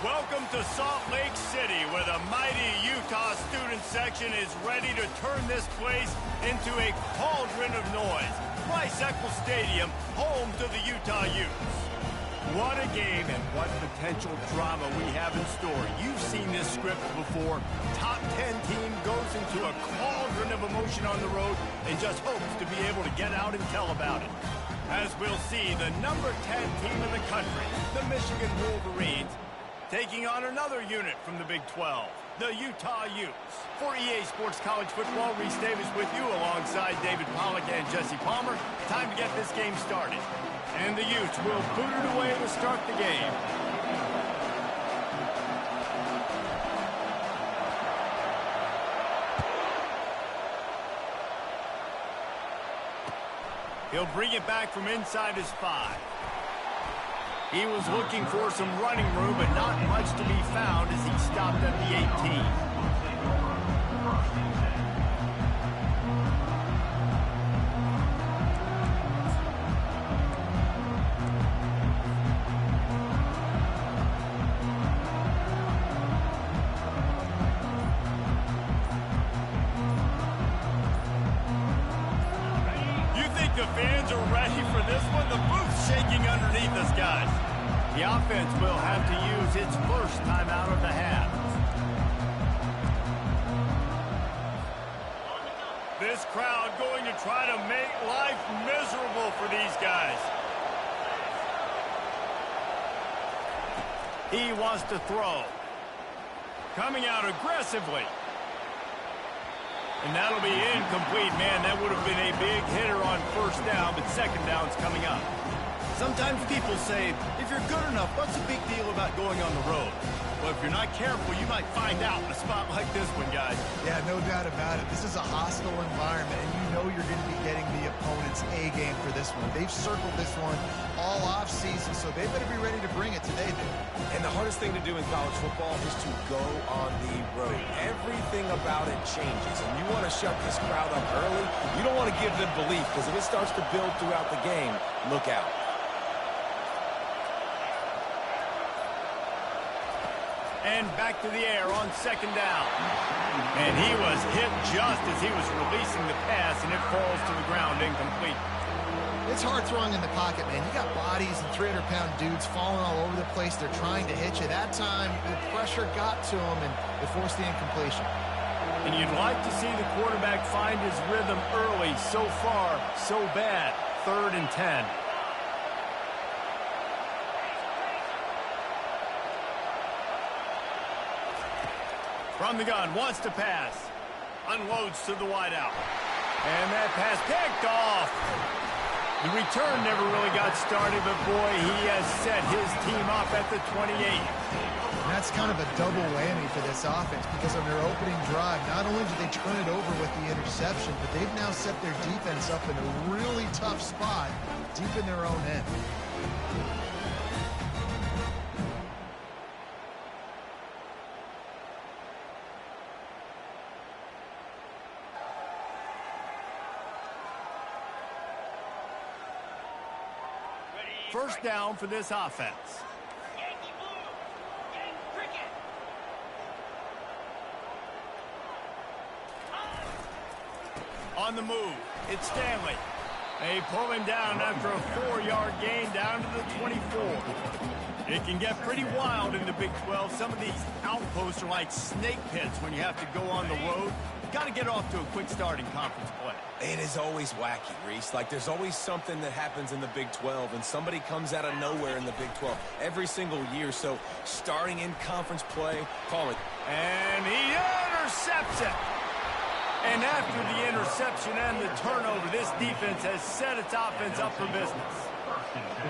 Welcome to Salt Lake City, where the mighty Utah student section is ready to turn this place into a cauldron of noise. Bicycle Stadium, home to the Utah Utes. What a game and what potential drama we have in store. You've seen this script before. Top 10 team goes into a cauldron of emotion on the road and just hopes to be able to get out and tell about it. As we'll see, the number 10 team in the country, the Michigan Wolverines, taking on another unit from the Big 12, the Utah Utes. For EA Sports College Football, Reese Davis with you alongside David Pollack and Jesse Palmer. Time to get this game started. And the Utes will boot it away to start the game. He'll bring it back from inside his 5. He was looking for some running room, but not much to be found as he stopped at the 18. The fans are ready for this one. The booth's shaking underneath us, guys. The offense will have to use its first timeout of the half. This crowd going to try to make life miserable for these guys. He wants to throw. Coming out aggressively. And that'll be incomplete, man. That would have been a big hitter on first down, but second down's coming up. Sometimes people say, if you're good enough, what's the big deal about going on the road? Well, if you're not careful, you might find out in a spot like this one, guys. Yeah, no doubt about it. This is a hostile environment, and you know you're going to be getting the opponent's A game for this one. They've circled this one all off-season, so they better be ready to bring it today, dude. And the hardest thing to do in college football is to go on the road. Everything about it changes, and you want to shut this crowd up early. You don't want to give them belief, because if it starts to build throughout the game, look out. And back to the air on second down. And he was hit just as he was releasing the pass, and it falls to the ground incomplete. It's hard throwing in the pocket, man. You got bodies and 300-pound dudes falling all over the place. They're trying to hit you. That time, the pressure got to him, and it forced the incompletion. And you'd like to see the quarterback find his rhythm early. So far, so bad. 3rd and 10. From the gun, wants to pass. Unloads to the wideout. And that pass picked off. The return never really got started, but boy, he has set his team up at the 28. And that's kind of a double whammy for this offense, because on their opening drive, not only did they turn it over with the interception, but they've now set their defense up in a really tough spot deep in their own end. First down for this offense. On the move, it's Stanley. They pull him down after a 4-yard gain down to the 24. It can get pretty wild in the Big 12. Some of these outposts are like snake pits when you have to go on the road. Got to get off to a quick start in conference play. It is always wacky, Reese. Like, there's always something that happens in the Big 12, and somebody comes out of nowhere in the Big 12 every single year. So, starting in conference play, call it. And he intercepts it. And after the interception and the turnover, this defense has set its offense up for business.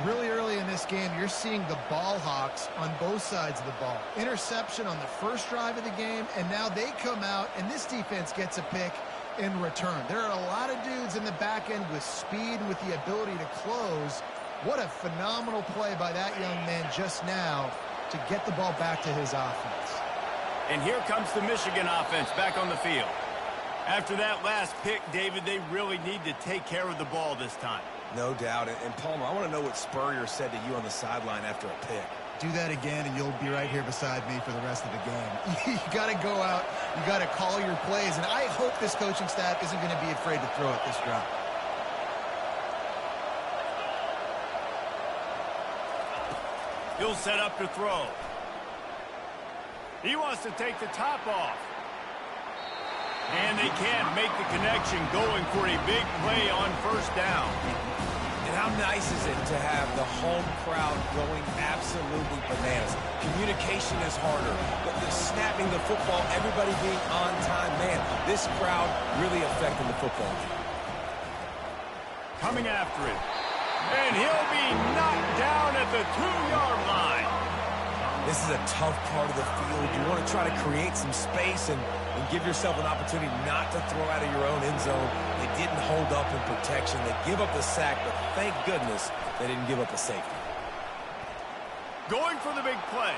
Really early in this game, you're seeing the ball hawks on both sides of the ball. Interception on the first drive of the game, and now they come out, and this defense gets a pick in return. There are a lot of dudes in the back end with speed and with the ability to close. What a phenomenal play by that young man just now to get the ball back to his offense. And here comes the Michigan offense back on the field. After that last pick, David, they really need to take care of the ball this time. No doubt. And Palmer, I want to know what Spurrier said to you on the sideline after a pick. Do that again, and you'll be right here beside me for the rest of the game. You got to go out. You got to call your plays, and I hope this coaching staff isn't going to be afraid to throw it this drive. He'll set up to throw. He wants to take the top off. And they can't make the connection, going for a big play on first down. And how nice is it to have the home crowd going absolutely bananas? Communication is harder, but the snapping the football, everybody being on time, man, this crowd really affecting the football game. Coming after it. And he'll be knocked down at the 2-yard line. This is a tough part of the field. You want to try to create some space and give yourself an opportunity not to throw out of your own end zone. They didn't hold up in protection. They give up the sack, but thank goodness they didn't give up a safety. Going for the big play.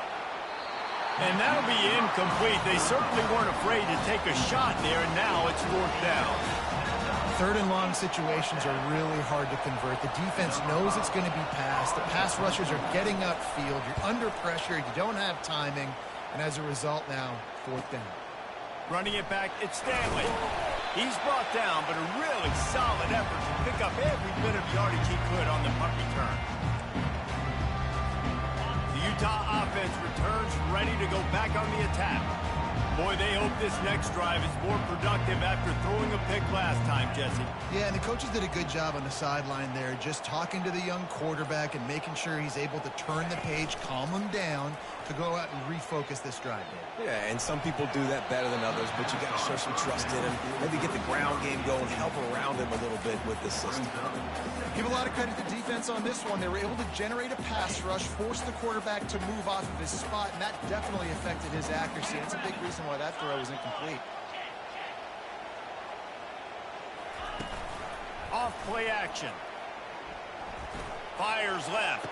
And that'll be incomplete. They certainly weren't afraid to take a shot there, and now it's fourth down. Third and long situations are really hard to convert. The defense knows it's going to be passed. The pass rushers are getting upfield. You're under pressure. You don't have timing. And as a result now, fourth down. Running it back, it's Stanley. He's brought down, but a really solid effort to pick up every bit of yardage he could on the punt return. The Utah offense returns ready to go back on the attack. Boy, they hope this next drive is more productive after throwing a pick last time, Jesse. Yeah, and the coaches did a good job on the sideline there, just talking to the young quarterback and making sure he's able to turn the page, calm him down, to go out and refocus this drive, Dave. Yeah, and some people do that better than others, but you got to show some trust in him. Maybe get the ground game going, help around him a little bit with this system. Give a lot of credit to defense on this one. They were able to generate a pass rush, force the quarterback to move off of his spot, and that definitely affected his accuracy. It's a big reason why that throw was incomplete. Off play action. Fires left.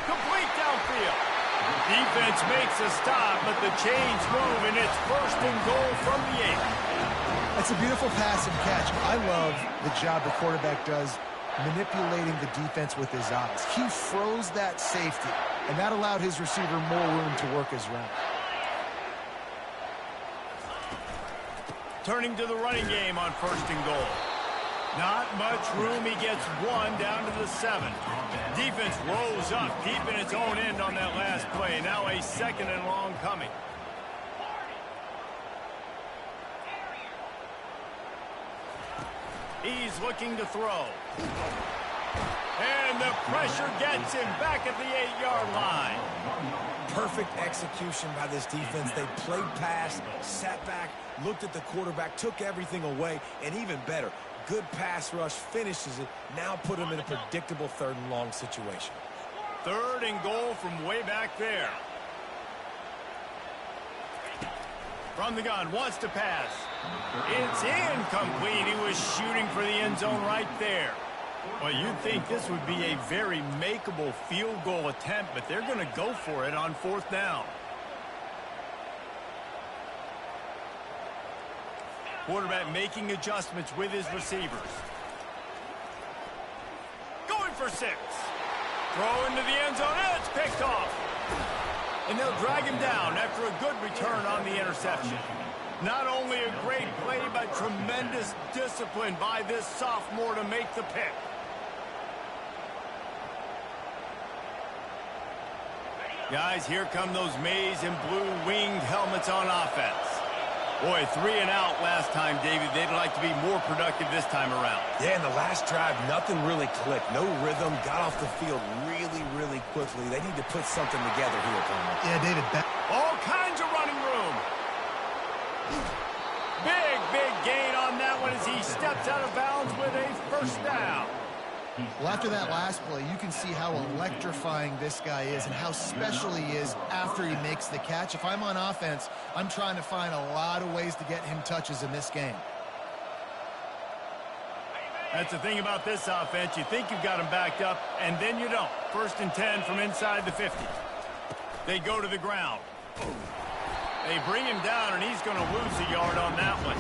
Complete downfield. Defense makes a stop, but the chains move, and it's first and goal from the 8. That's a beautiful pass and catch. I love the job the quarterback does manipulating the defense with his eyes. He froze that safety, and that allowed his receiver more room to work his route. Turning to the running game on first and goal. Not much room. He gets one down to the 7. Defense rolls up deep in its own end on that last play. Now a second and long coming. He's looking to throw. And the pressure gets him back at the 8-yard line. Perfect execution by this defense. They played pass, sat back, looked at the quarterback, took everything away, and even better, good pass rush, finishes it, now put him in a predictable third and long situation. Third and goal from way back there. From the gun, wants to pass. It's incomplete. He was shooting for the end zone right there. Well, you'd think this would be a very makeable field goal attempt, but they're going to go for it on fourth down. Quarterback making adjustments with his receivers. Going for 6. Throw into the end zone, and it's picked off. And they'll drag him down after a good return on the interception. Not only a great play, but tremendous discipline by this sophomore to make the pick. Guys, here come those maize and blue winged helmets on offense. Boy, 3 and out last time, David. They'd like to be more productive this time around. Yeah, in the last drive, nothing really clicked. No rhythm, got off the field really quickly. They need to put something together here, Palmer. Yeah, David. All kinds of running room. Big gain on that one as he steps out of bounds with a first down. Well, after that last play, you can see how electrifying this guy is and how special he is after he makes the catch. If I'm on offense, I'm trying to find a lot of ways to get him touches in this game. That's the thing about this offense. You think you've got him backed up, and then you don't. First and 10 from inside the 50. They go to the ground. They bring him down, and he's going to lose a yard on that one.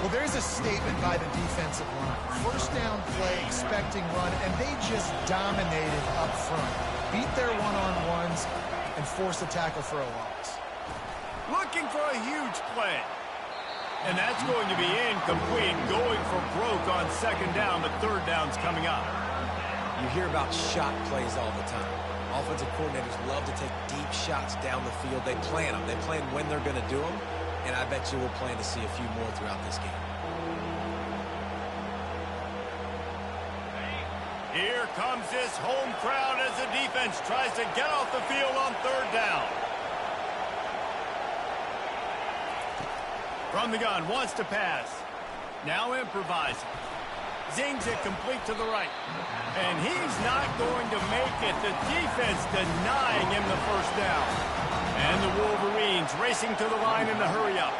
Well, there's a statement by the defensive line. First down play, expecting run, and they just dominated up front. beat their one-on-ones and force the tackle for a loss. Looking for a huge play. And that's going to be incomplete, going for broke on second down, but third down's coming up. You hear about shot plays all the time. Offensive coordinators love to take deep shots down the field. They plan them. They plan when they're going to do them, and I bet you we'll plan to see a few more throughout this game. Here comes this home crowd as the defense tries to get off the field on third down. From the gun, wants to pass. Now improvising. Zings it complete to the right. And he's not going to make it. The defense denying him the first down. And the Wolverines racing to the line in the hurry up.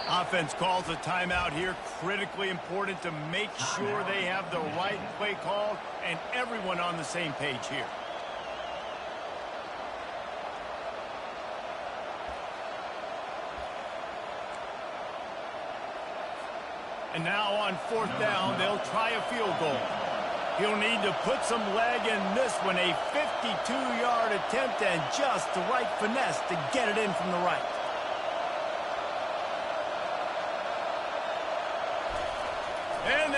Offense calls a timeout here. Critically important to make sure they have the right play call and everyone on the same page here. And now on fourth down, they'll try a field goal. He'll need to put some leg in this one. A 52-yard attempt and just the right finesse to get it in from the right. And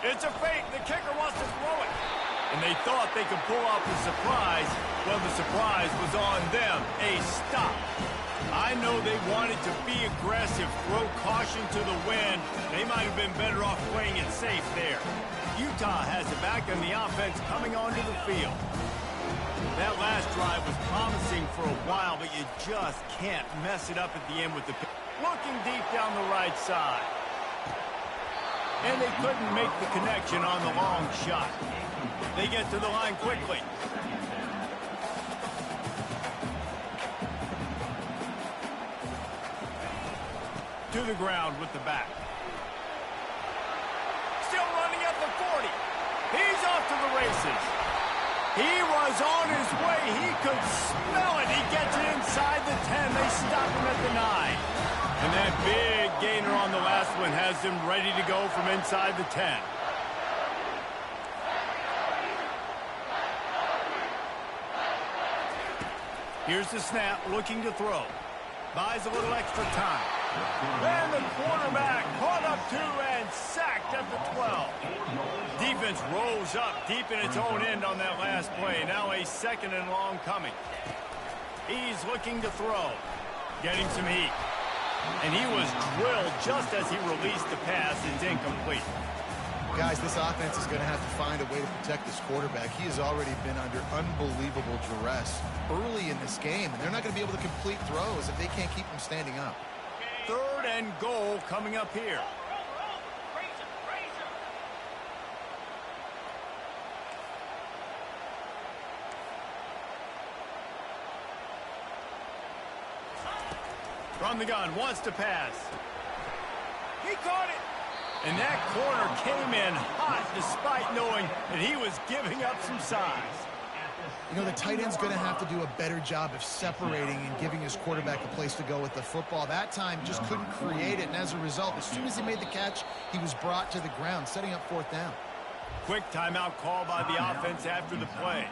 it's a fake. The kicker wants to throw it. And they thought they could pull off the surprise. Well, the surprise was on them. A stop. I know they wanted to be aggressive, throw caution to the wind. They might have been better off playing it safe there. Utah has it back and the offense coming onto the field. That last drive was promising for a while, but you just can't mess it up at the end with the pick. Looking deep down the right side. And they couldn't make the connection on the long shot. They get to the line quickly. To the ground with the back. Still running at the 40. He's off to the races. He was on his way. He could smell it. He gets it inside the 10. They stop him at the 9. And that big gainer on the last one has him ready to go from inside the 10. Here's the snap, looking to throw. Buys a little extra time. And the quarterback caught up to and sacked at the 12. Defense rolls up deep in its own end on that last play. Now a second and long coming. He's looking to throw. Getting some heat. And he was drilled just as he released the pass. It's incomplete. Guys, this offense is going to have to find a way to protect this quarterback. He has already been under unbelievable duress early in this game, and they're not going to be able to complete throws if they can't keep him standing up. Third and goal coming up here. From the gun, wants to pass. He caught it. And that corner came in hot despite knowing that he was giving up some size. You know, the tight end's going to have to do a better job of separating and giving his quarterback a place to go with the football. That time just couldn't create it, and as a result, as soon as he made the catch, he was brought to the ground, setting up fourth down. Quick timeout call by the offense after the play.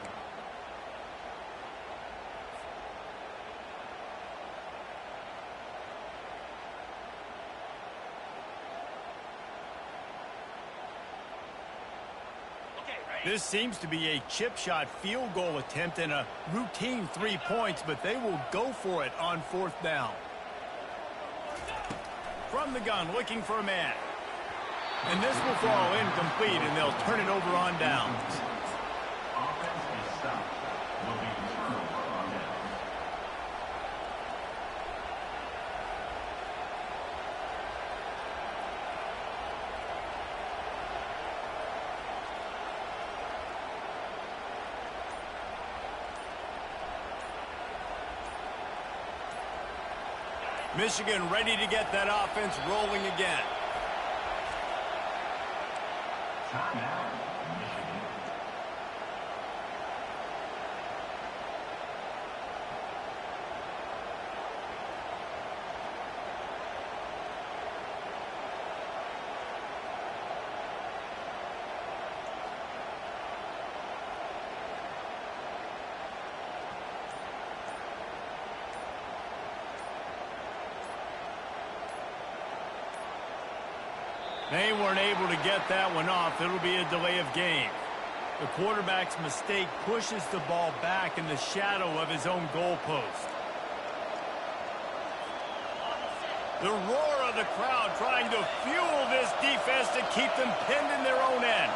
This seems to be a chip shot field goal attempt and a routine 3 points, but they will go for it on fourth down. From the gun, looking for a man. And this will fall incomplete, and they'll turn it over on downs. Michigan ready to get that offense rolling again. They weren't able to get that one off. It'll be a delay of game. The quarterback's mistake pushes the ball back in the shadow of his own goalpost. The roar of the crowd trying to fuel this defense to keep them pinned in their own end.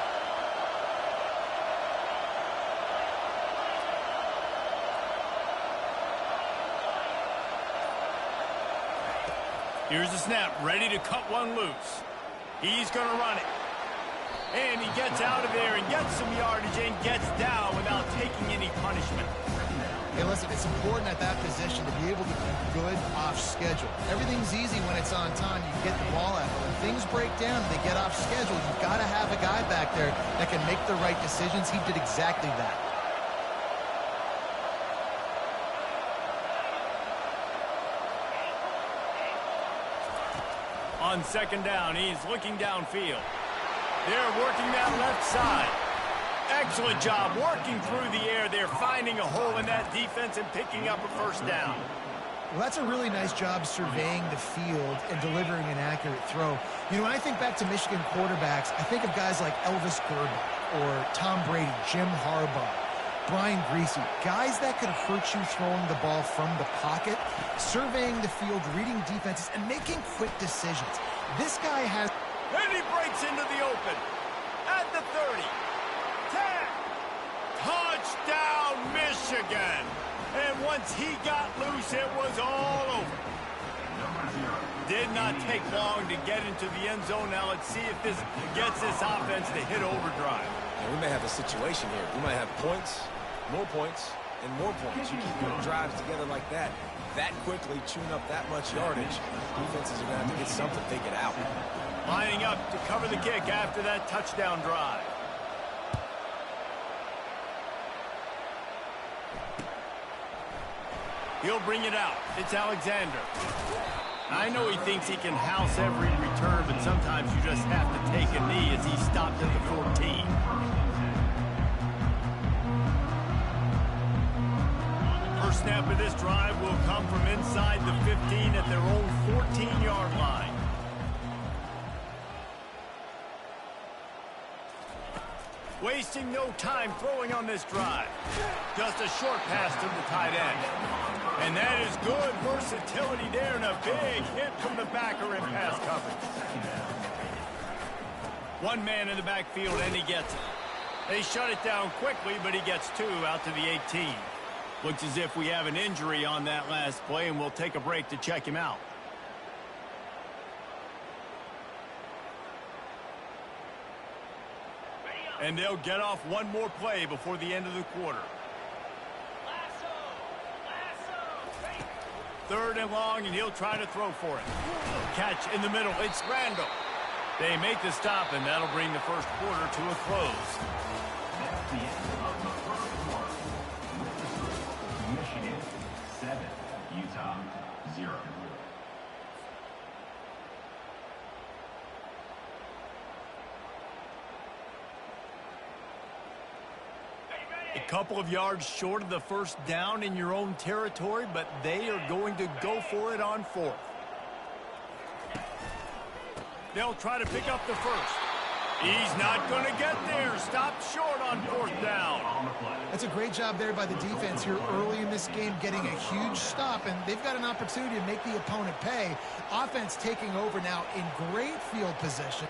Here's the snap, ready to cut one loose. He's going to run it. And he gets out of there and gets some yardage and gets down without taking any punishment. Hey, listen, it's important at that position to be able to be good off schedule. Everything's easy when it's on time. You get the ball out. But when things break down, they get off schedule. You've got to have a guy back there that can make the right decisions. He did exactly that. On second down, he's looking downfield. They're working that left side. Excellent job working through the air. They're finding a hole in that defense and picking up a first down. Well, that's a really nice job surveying the field and delivering an accurate throw. You know, when I think back to Michigan quarterbacks, I think of guys like Elvis Gerber or Tom Brady, Jim Harbaugh, Brian Griese, guys that could hurt you throwing the ball from the pocket, surveying the field, reading defenses, and making quick decisions. This guy has... And he breaks into the open. At the 30. 10. Touchdown, Michigan. And once he got loose, it was all over. Did not take long to get into the end zone. Now let's see if this gets this offense to hit overdrive. Yeah, we may have a situation here. We might have points, more points, and more points. You keep putting drives together like that quickly, chewing up that much yardage, defenses are going to have to get something figured out. Lining up to cover the kick after that touchdown drive. He'll bring it out. It's Alexander. I know he thinks he can house every return, but sometimes you just have to take a knee as he stopped at the 14. First snap of this drive will come from inside the 15 at their own 14-yard line. Wasting no time throwing on this drive. Just a short pass to the tight end. And that is good versatility there and a big hit from the backer in pass coverage. One man in the backfield and he gets it. They shut it down quickly, but he gets two out to the 18. Looks as if we have an injury on that last play, and we'll take a break to check him out. And they'll get off one more play before the end of the quarter. Third and long, and he'll try to throw for it. Catch in the middle. It's Randall. They make the stop, and that'll bring the first quarter to a close. That's the end of the first quarter. Michigan 7, Utah 0. A couple of yards short of the first down in your own territory, but they are going to go for it on fourth. They'll try to pick up the first. He's not going to get there. Stopped short on fourth down. That's a great job there by the defense here early in this game, getting a huge stop, and they've got an opportunity to make the opponent pay. Offense taking over now in great field position.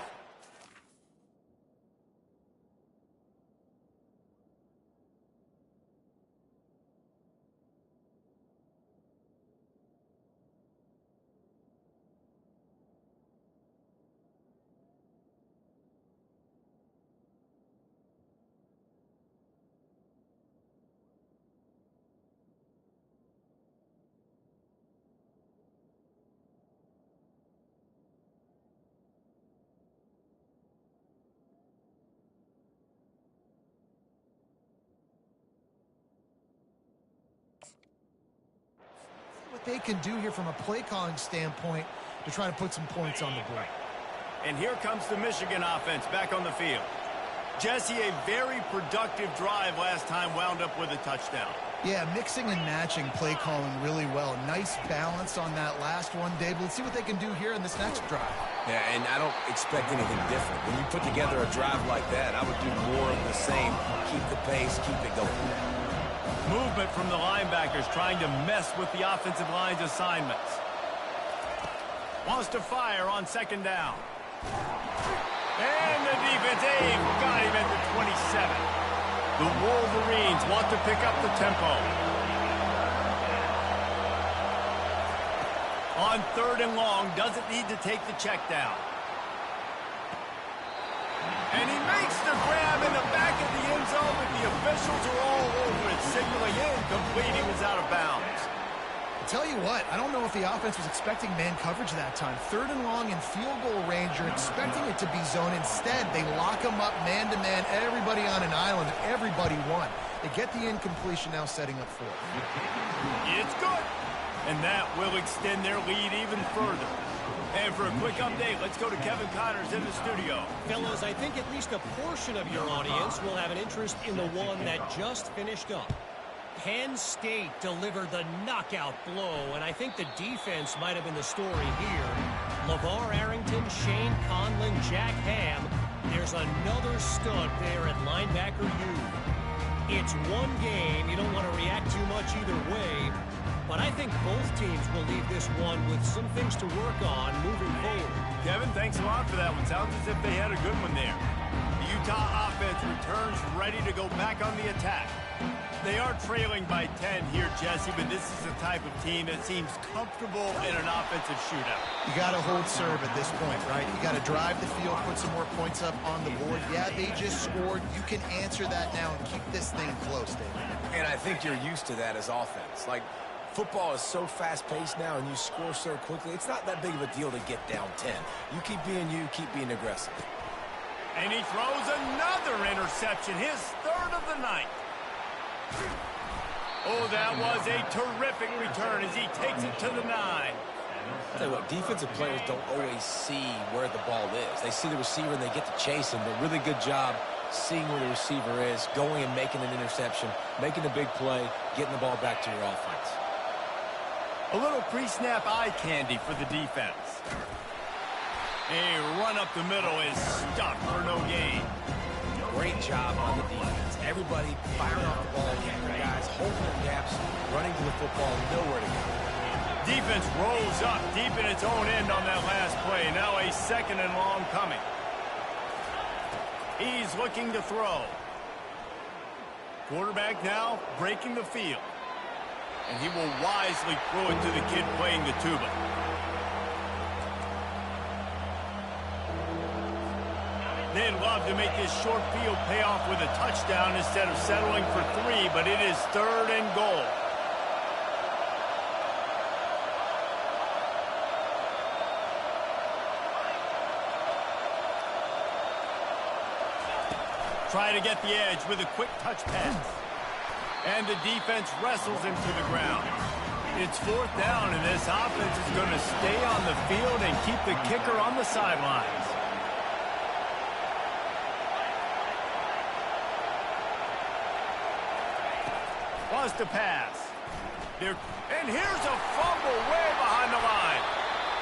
What they can do here from a play calling standpoint to try to put some points on the board. And here comes the Michigan offense back on the field. Jesse, a very productive drive last time wound up with a touchdown. Yeah, mixing and matching play calling really well. Nice balance on that last one, Dave. Let's see what they can do here in this next drive. Yeah, and I don't expect anything different. When you put together a drive like that, I would do more of the same. Keep the pace, keep it going. Movement from the linebackers trying to mess with the offensive line's assignments. Wants to fire on second down. And the defense got him at the 27. The Wolverines want to pick up the tempo. On 3rd and long, doesn't need to take the check down. And he makes the grab in the back of the end zone, but the officials are all over it, signaling incomplete. He was out of bounds. Tell you what, I don't know if the offense was expecting man coverage that time. 3rd and long in field goal range, you're expecting it to be zone. Instead, they lock them up man-to-man, everybody on an island, and everybody won. They get the incompletion now setting up 4th. It's good. And that will extend their lead even further. And for a quick update, let's go to Kevin Connors in the studio. Fellas, I think at least a portion of your audience will have an interest in the one that just finished up. Penn State delivered the knockout blow, and I think the defense might have been the story here. LeVar Arrington, Shane Conlon, Jack Ham. There's another stud there at linebacker U. It's one game. You don't want to react too much either way, but I think both teams will leave this one with some things to work on moving forward. Kevin, thanks a lot for that one. Sounds as if they had a good one there. The Utah offense returns ready to go back on the attack. They are trailing by 10 here, Jesse, but this is the type of team that seems comfortable in an offensive shootout. You got to hold serve at this point, right? You got to drive the field, put some more points up on the board. Yeah, they just scored. You can answer that now and keep this thing close, David. And I think you're used to that as offense. Like, football is so fast-paced now, and you score so quickly. It's not that big of a deal to get down 10. You keep being aggressive. And he throws another interception, his 3rd of the night. Oh, that was a terrific return as he takes it to the 9. I'll tell you what, defensive players don't always see where the ball is. They see the receiver and they get to chase him, but really good job seeing where the receiver is, going and making an interception, making a big play, getting the ball back to your offense. A little pre-snap eye candy for the defense. A run up the middle is stuck for no gain. Great job on the defense. Everybody firing off the ball. Guys holding their gaps, running to the football, nowhere to go. Defense rolls up deep in its own end on that last play. Now a 2nd and long coming. He's looking to throw. Quarterback now breaking the field. And he will wisely throw it to the kid playing the tuba. They'd love to make this short field pay off with a touchdown instead of settling for 3, but it is 3rd and goal. Try to get the edge with a quick touch pass. And the defense wrestles him to the ground. It's 4th down, and this offense is going to stay on the field and keep the kicker on the sidelines. Wants to pass. And here's a fumble way behind the line.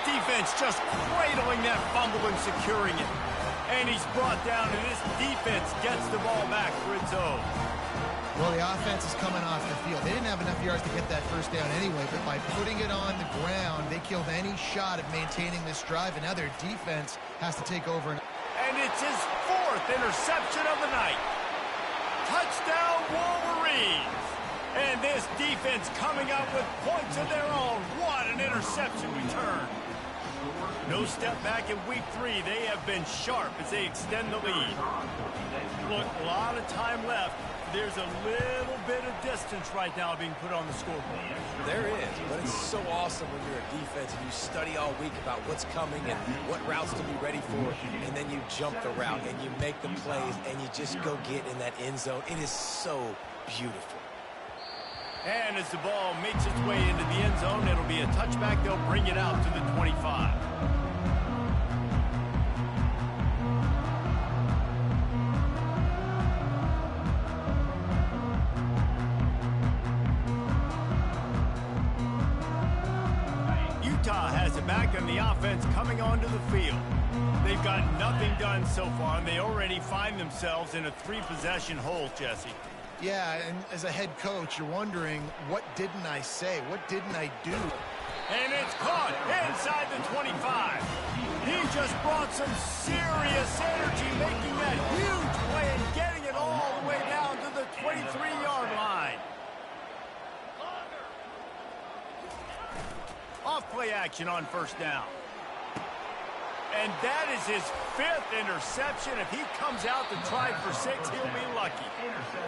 Defense just cradling that fumble and securing it. And he's brought down, and this defense gets the ball back for its own. Well, the offense is coming off the field. They didn't have enough yards to get that 1st down anyway, but by putting it on the ground, they killed any shot at maintaining this drive, and now their defense has to take over. And it's his 4th interception of the night. Touchdown, Wolverines. And this defense coming out with points of their own. What an interception return. No step back in week 3. They have been sharp as they extend the lead. Look, a lot of time left. There's a little bit of distance right now being put on the scoreboard. There is, but it's so awesome when you're a defense and you study all week about what's coming and what routes to be ready for, and then you jump the route and you make the plays and you just go get in that end zone. It is so beautiful. And as the ball makes its way into the end zone, it'll be a touchback. They'll bring it out to the 25. quarterback and the offense coming onto the field. They've got nothing done so far, and they already find themselves in a 3-possession hole, Jesse. Yeah, and as a head coach, you're wondering, what didn't I say? What didn't I do? And it's caught inside the 25. He just brought some serious energy, making that huge play and getting it all the way down to the 23-yard line. Off play action on first down. And that is his 5th interception. If he comes out to try for 6, he'll be lucky.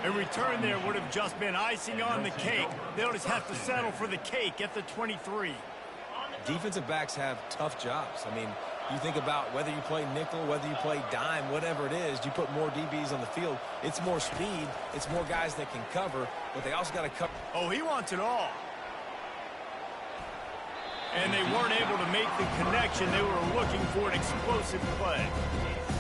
A return there would have just been icing on the cake. They'll just have to settle for the cake at the 23. Defensive backs have tough jobs. I mean, you think about whether you play nickel, whether you play dime, whatever it is, you put more DBs on the field. It's more speed. It's more guys that can cover, but they also got to cover. Oh, he wants it all. And they weren't able to make the connection. They were looking for an explosive play.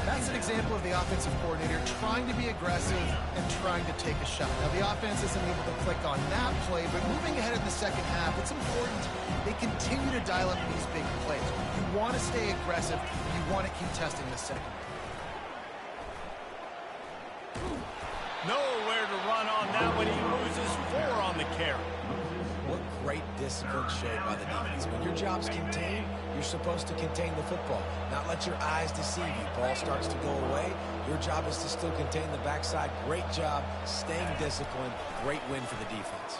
That's an example of the offensive coordinator trying to be aggressive and trying to take a shot. Now, the offense isn't able to click on that play, but moving ahead in the second half, it's important they continue to dial up these big plays. You want to stay aggressive. You want to keep testing the second. Nowhere to run on that one. He loses 4 on the carry. What great discipline showed by the defense. When your job's contained, you're supposed to contain the football, not let your eyes deceive you. Ball starts to go away. Your job is to still contain the backside. Great job staying disciplined. Great win for the defense.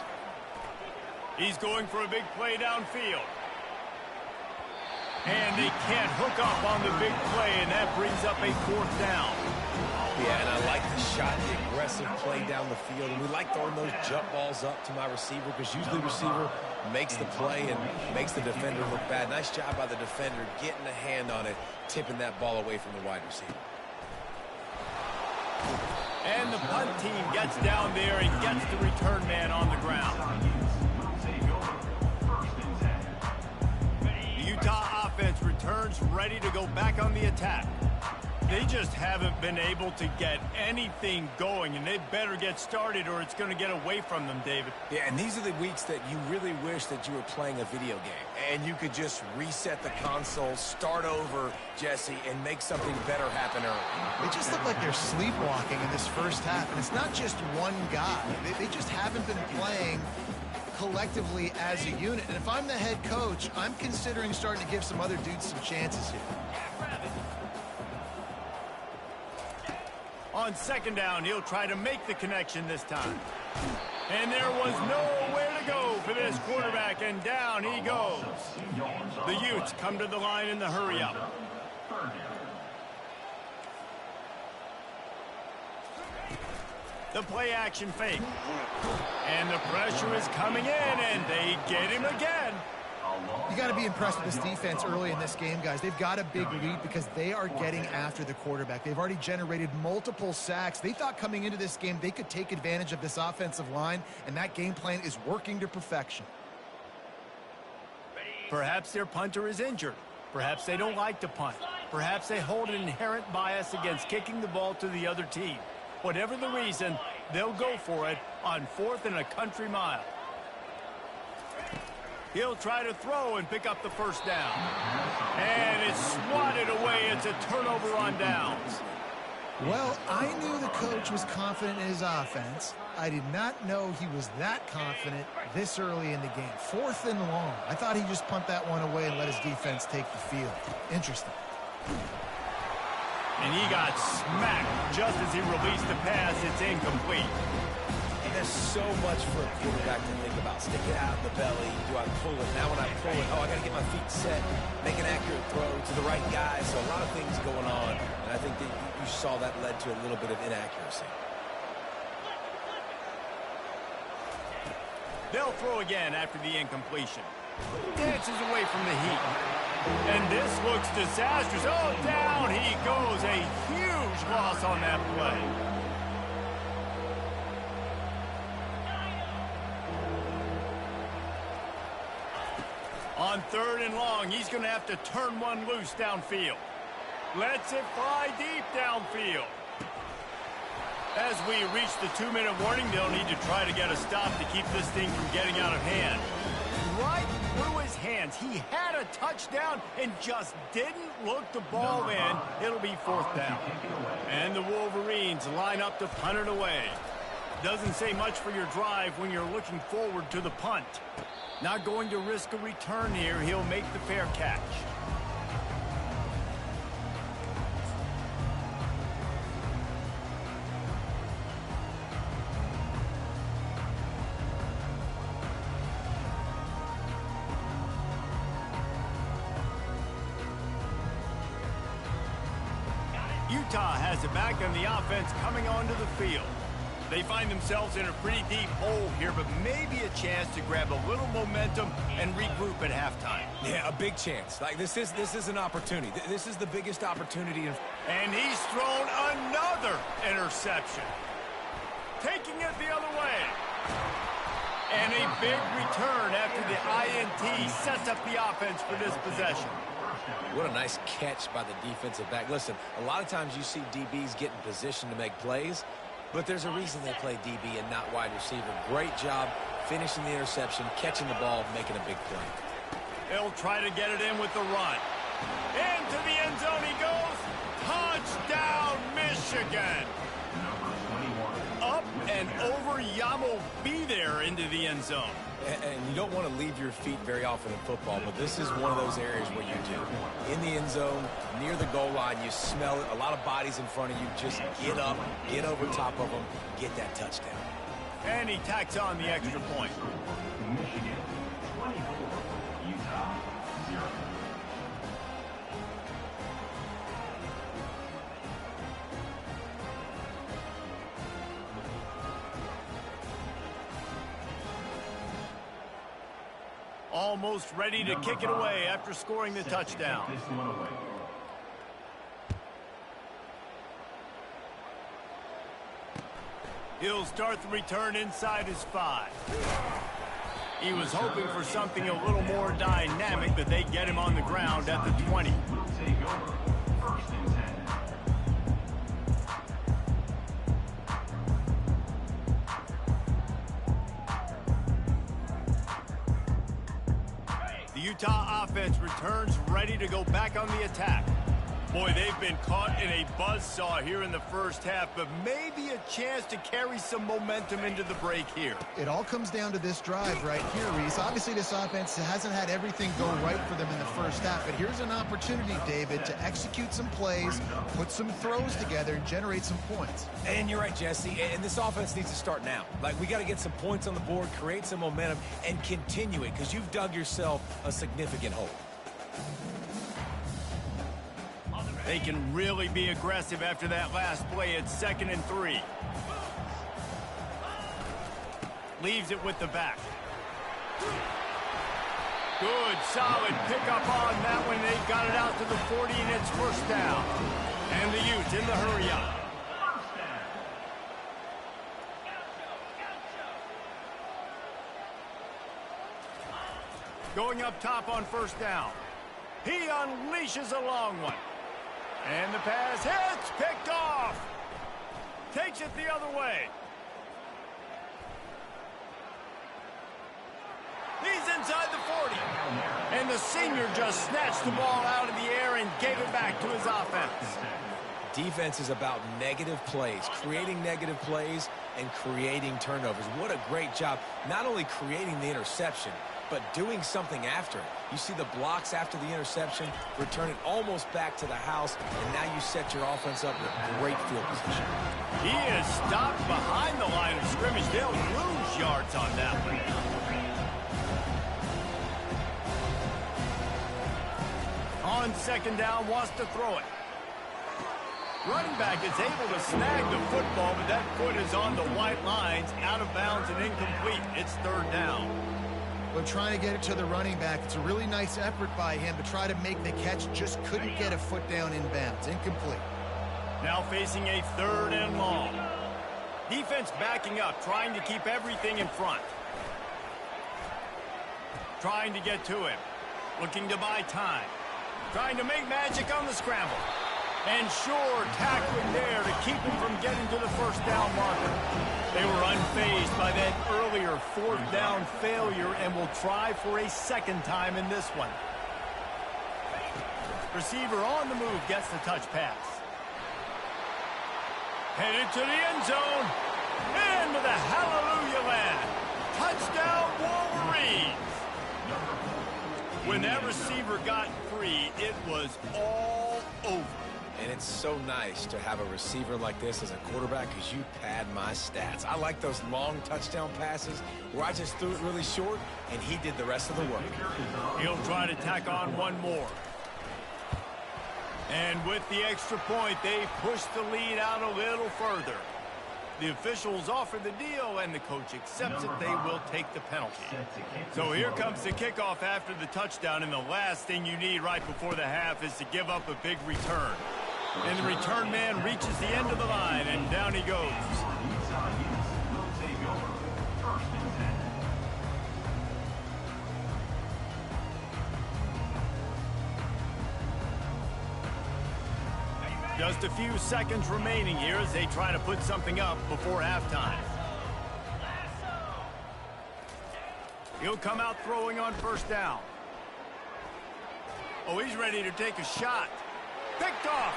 He's going for a big play downfield. And they can't hook up on the big play, and that brings up a 4th down. Yeah, and I like the shot, the aggressive play down the field. And we like throwing those jump balls up to my receiver because usually the receiver makes the play and makes the defender look bad. Nice job by the defender getting a hand on it, tipping that ball away from the wide receiver. And the punt team gets down there and gets the return man on the ground. The Utah offense returns ready to go back on the attack. They just haven't been able to get anything going, and they better get started or it's going to get away from them, David. Yeah, and these are the weeks that you really wish that you were playing a video game, and you could just reset the console, start over, Jesse, and make something better happen early. They just look like they're sleepwalking in this first half, and it's not just one guy. They just haven't been playing collectively as a unit. And if I'm the head coach, I'm considering starting to give some other dudes some chances here. On second down, he'll try to make the connection this time. And there was nowhere to go for this quarterback, and down he goes. The Utes come to the line in the hurry-up. The play-action fake. And the pressure is coming in, and they get him again. You got to be impressed with this defense early in this game, guys. They've got a big lead because they are getting after the quarterback. They've already generated multiple sacks. They thought coming into this game they could take advantage of this offensive line, and that game plan is working to perfection. Perhaps their punter is injured. Perhaps they don't like to punt. Perhaps they hold an inherent bias against kicking the ball to the other team. Whatever the reason, they'll go for it on 4th and a country mile. He'll try to throw and pick up the first down. And it's swatted away. It's a turnover on downs. Well, I knew the coach was confident in his offense. I did not know he was that confident this early in the game. 4th and long. I thought he'd just punt that one away and let his defense take the field. Interesting. And he got smacked just as he released the pass. It's incomplete. And there's so much for a quarterback to think about. Stick it out in the belly. Do I pull it? Now when I pull it, oh, I got to get my feet set. Make an accurate throw to the right guy. So a lot of things going on. And I think that you saw that led to a little bit of inaccuracy. They'll throw again after the incompletion. Dances away from the heat. And this looks disastrous. Oh, down he goes. A huge loss on that play. On 3rd and long, he's going to have to turn one loose downfield. Lets it fly deep downfield. As we reach the 2-minute warning, they'll need to try to get a stop to keep this thing from getting out of hand. right through his hands. He had a touchdown and just didn't look the ball in. It'll be 4th down. And the Wolverines line up to punt it away. Doesn't say much for your drive when you're looking forward to the punt. Not going to risk a return here. He'll make the fair catch. Utah has it back on the offense coming onto the field. They find themselves in a pretty deep hole here, but maybe a chance to grab a little momentum and regroup at halftime. Yeah, a big chance. Like this is an opportunity. This is the biggest opportunity. And he's thrown another interception. Taking it the other way. And a big return after the INT sets up the offense for this possession. What a nice catch by the defensive back. Listen, a lot of times you see DBs get in position to make plays, but there's a reason they play DB and not wide receiver. Great job finishing the interception, catching the ball, making a big play. They'll try to get it in with the run. Into the end zone he goes. Touchdown, Michigan. Up and over. Yamo be there into the end zone. And you don't want to leave your feet very often in football, but this is one of those areas where you do. In the end zone, near the goal line, you smell it. A lot of bodies in front of you. Just get up, get over top of them, get that touchdown. And he tacks on the extra point. Michigan 24, Utah 0. Almost ready to kick it away after scoring the touchdown. He'll start the return inside his 5. He was hoping for something a little more dynamic, but they get him on the ground at the 20. The Utah offense returns ready to go back on the attack. Boy, they've been caught in a buzzsaw here in the first half, but maybe a chance to carry some momentum into the break here. It all comes down to this drive right here, Reese. Obviously, this offense hasn't had everything go right for them in the first half, but here's an opportunity, David, to execute some plays, put some throws together, and generate some points. And you're right, Jesse, and this offense needs to start now. Like, we got to get some points on the board, create some momentum, and continue it, because you've dug yourself a significant hole. They can really be aggressive after that last play. It's 2nd and 3. Leaves it with the back. Good, solid pickup on that one. They got it out to the 40, and it's 1st down. And the Utes in the hurry-up. Going up top on 1st down. He unleashes a long one. And the pass hits, picked off. Takes it the other way. He's inside the 40. And the senior just snatched the ball out of the air and gave it back to his offense. Defense is about negative plays, creating negative plays and creating turnovers. What a great job, not only creating the interception, but doing something after. You see the blocks after the interception, return it almost back to the house, and now you set your offense up with great field position. He is stopped behind the line of scrimmage. They'll lose yards on that one. On 2nd down, wants to throw it. Running back is able to snag the football, but that foot is on the white lines, out of bounds and incomplete. It's 3rd down. But trying to get it to the running back, it's a really nice effort by him to try to make the catch. Just couldn't get a foot down in bounds. Incomplete. Now facing a 3rd and long. Defense backing up, trying to keep everything in front. Trying to get to him. Looking to buy time. Trying to make magic on the scramble. And sure, tackling there to keep him from getting to the 1st down marker. They were unfazed by that earlier fourth down failure and will try for a second time in this one. Receiver on the move gets the touch pass. Headed to the end zone. Into the hallelujah land. Touchdown Wolverines. When that receiver got free, it was all over. And it's so nice to have a receiver like this as a quarterback because you pad my stats. I like those long touchdown passes where I just threw it really short and he did the rest of the work. He'll try to tack on one more. And with the extra point, they push the lead out a little further. The officials offer the deal, and the coach accepts it. They will take the penalty. So here comes the kickoff after the touchdown, and the last thing you need right before the half is to give up a big return. And the return man reaches the end of the line, and down he goes. Just a few seconds remaining here as they try to put something up before halftime. He'll come out throwing on first down. Oh, he's ready to take a shot. Picked off.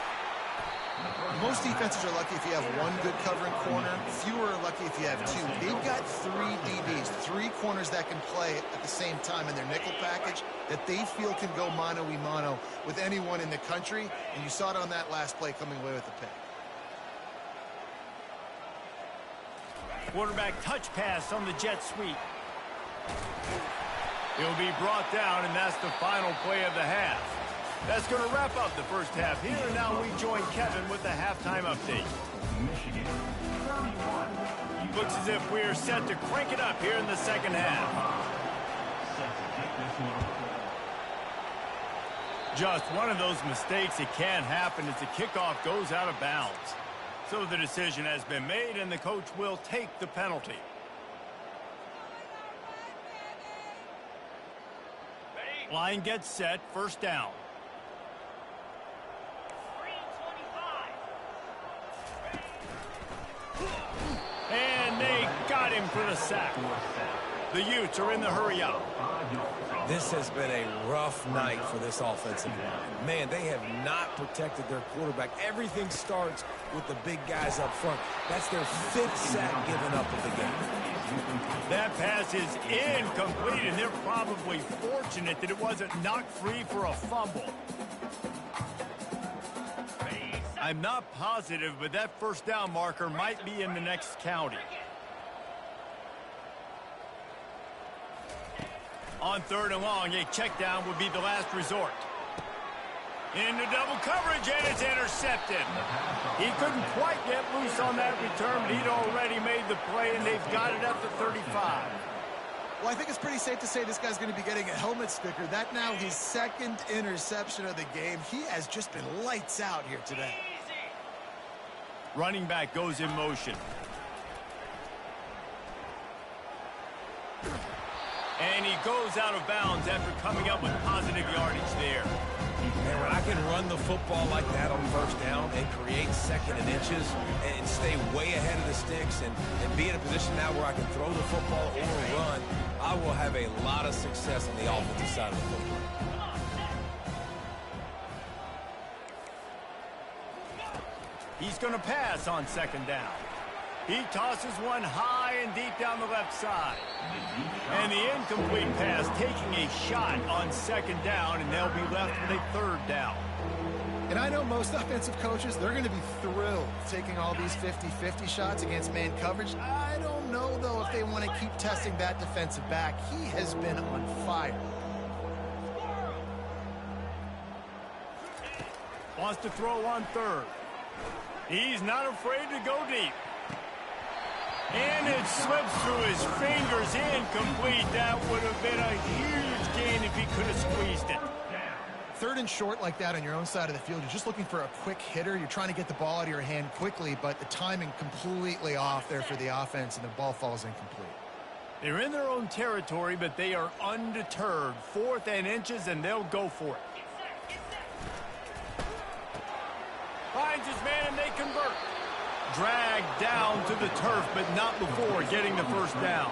Most defenses are lucky if you have one good covering corner. Fewer are lucky if you have two. They've got three DBs, three corners that can play at the same time in their nickel package that they feel can go mano-a-mano with anyone in the country. And you saw it on that last play coming away with the pick. Quarterback touch pass on the jet sweep. He'll be brought down, and that's the final play of the half. That's going to wrap up the first half here, and now we join Kevin with the halftime update. Michigan, 31. Looks as if we're set to crank it up here in the second half. Set to take this one. Just one of those mistakes that can happen as the kickoff goes out of bounds. So the decision has been made, and the coach will take the penalty. Line gets set, first down. And they got him for the sack. The Utes are in the hurry-up. This has been a rough night for this offensive line. Man, they have not protected their quarterback. Everything starts with the big guys up front. That's their fifth sack given up of the game. That pass is incomplete, and they're probably fortunate that it wasn't knocked free for a fumble. I'm not positive, but that first down marker might be in the next county. On third and long, a check down would be the last resort. Into double coverage, and it's intercepted. He couldn't quite get loose on that return, but he'd already made the play, and they've got it up to 35. Well, I think it's pretty safe to say this guy's going to be getting a helmet sticker. That now his second interception of the game. He has just been lights out here today. Running back goes in motion. And he goes out of bounds after coming up with positive yardage there. And when I can run the football like that on first down and create second and inches and stay way ahead of the sticks and be in a position now where I can throw the football or run, I will have a lot of success on the offensive side of the football. He's going to pass on second down. He tosses one high and deep down the left side. And the incomplete pass taking a shot on second down, and they'll be left with a third down. And I know most offensive coaches, they're going to be thrilled taking all these 50-50 shots against man coverage. I don't know, though, if they want to keep testing that defensive back. He has been on fire. Wants to throw on third. He's not afraid to go deep. And it slips through his fingers, incomplete. That would have been a huge gain if he could have squeezed it. Third and short like that on your own side of the field, you're just looking for a quick hitter. You're trying to get the ball out of your hand quickly, but the timing completely off there for the offense, and the ball falls incomplete. They're in their own territory, but they are undeterred. Fourth and inches, and they'll go for it. Finds his man, and they convert. Dragged down to the turf, but not before getting the first down.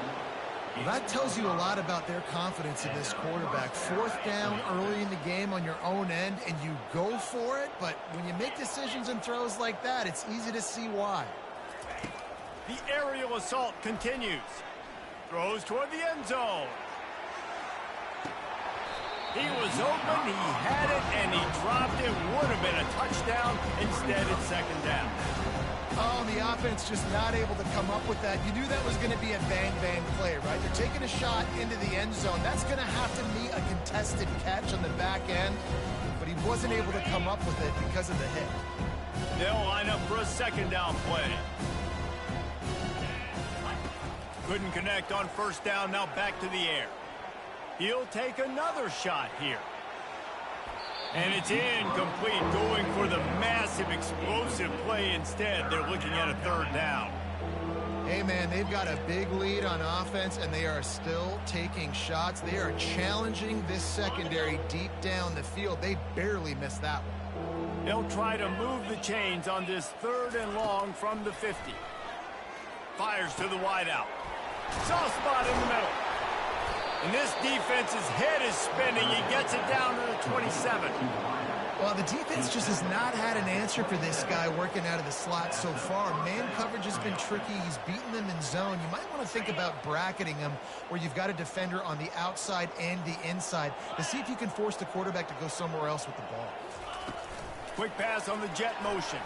Well, that tells you a lot about their confidence in this quarterback. Fourth down early in the game on your own end, and you go for it, but when you make decisions and throws like that, it's easy to see why. The aerial assault continues. Throws toward the end zone. He was open, he had it, and he dropped it. Would have been a touchdown. Instead, it's second down. Oh, the offense just not able to come up with that. You knew that was going to be a bang-bang play, right? They're taking a shot into the end zone. That's going to have to meet a contested catch on the back end, but he wasn't able to come up with it because of the hit. They'll line up for a second down play. Couldn't connect on first down, now back to the air. He'll take another shot here. And it's incomplete, going for the massive explosive play instead. They're looking at a third down. Hey, man, they've got a big lead on offense, and they are still taking shots. They are challenging this secondary deep down the field. They barely missed that one. They'll try to move the chains on this third and long from the 50. Fires to the wideout. Soft spot in the middle. And this defense's head is spinning. He gets it down to the 27. Well, the defense just has not had an answer for this guy working out of the slot so far. Man coverage has been tricky. He's beaten them in zone. You might want to think about bracketing him where you've got a defender on the outside and the inside to see if you can force the quarterback to go somewhere else with the ball. Quick pass on the jet motion.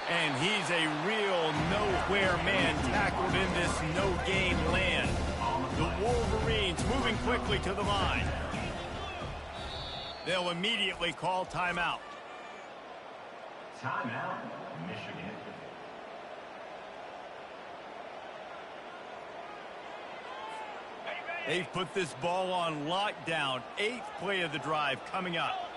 And he's a real nowhere man tackled in this no-gain land. The Wolverines moving quickly to the line. They'll immediately call timeout. Timeout, Michigan. They've put this ball on lockdown. 8th play of the drive coming up.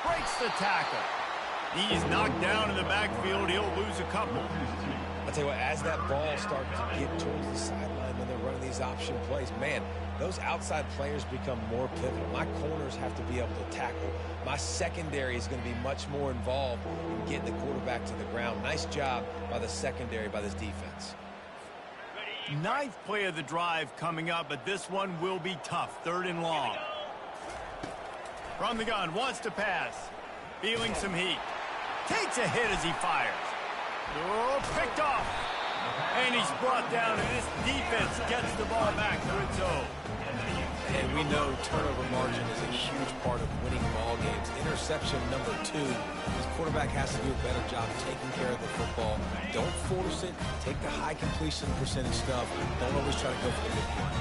Breaks the tackle. He's knocked down in the backfield. He'll lose a couple. I'll tell you what, as that ball starts to get towards the sideline when they're running these option plays, man, those outside players become more pivotal. My corners have to be able to tackle. My secondary is going to be much more involved in getting the quarterback to the ground. Nice job by the secondary, by this defense. 9th play of the drive coming up, but this one will be tough. 3rd and long. From the gun, wants to pass. Feeling some heat. Takes a hit as he fires. Oh, picked off. And he's brought down, and this defense gets the ball back to its own. And we know turnover margin is a huge part of winning ball games. Interception number 2. This quarterback has to do a better job taking care of the football. Don't force it. Take the high completion percentage stuff. Don't always try to go for the mid-point.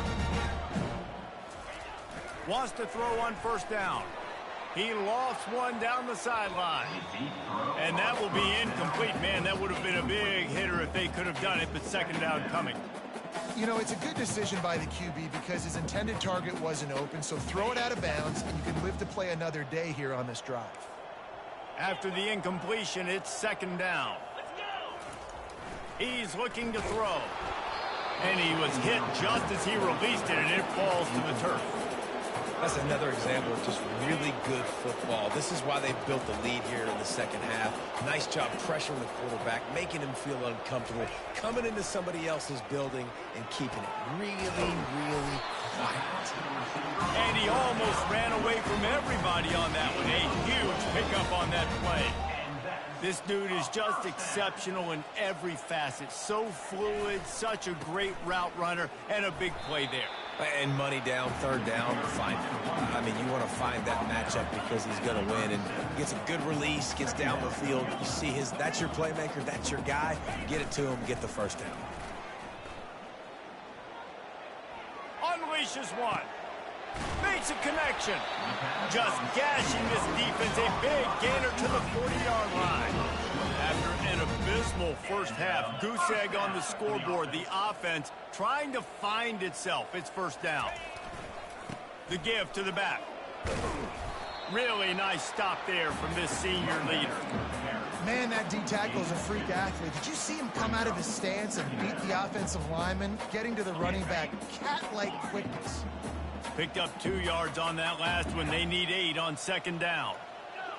Wants to throw on first down. He lost one down the sideline. And that will be incomplete. Man, that would have been a big hitter if they could have done it, but second down coming. You know, it's a good decision by the QB because his intended target wasn't open, so throw it out of bounds, and you can live to play another day here on this drive. After the incompletion, it's second down. He's looking to throw. And he was hit just as he released it, and it falls to the turf. That's another example of just really good football. This is why they built the lead here in the second half. Nice job pressuring the quarterback, making him feel uncomfortable, coming into somebody else's building and keeping it really, really quiet. And he almost ran away from everybody on that one. A huge pickup on that play. This dude is just exceptional in every facet. So fluid, such a great route runner, and a big play there. And money down, third down, find him. I mean, you want to find that matchup because he's going to win. And gets a good release, gets down the field. You see that's your playmaker, that's your guy. Get it to him, get the first down. Unleashes one. Makes a connection. Just gashing this defense. A big gainer to the 40-yard line. After an abysmal first half, goose egg on the scoreboard. The offense trying to find itself. It's first down. The give to the back. Really nice stop there from this senior leader. Man, that D-tackle is a freak athlete. Did you see him come out of his stance and beat the offensive lineman, getting to the running back? Cat-like quickness. Picked up 2 yards on that last one. They need 8 on second down.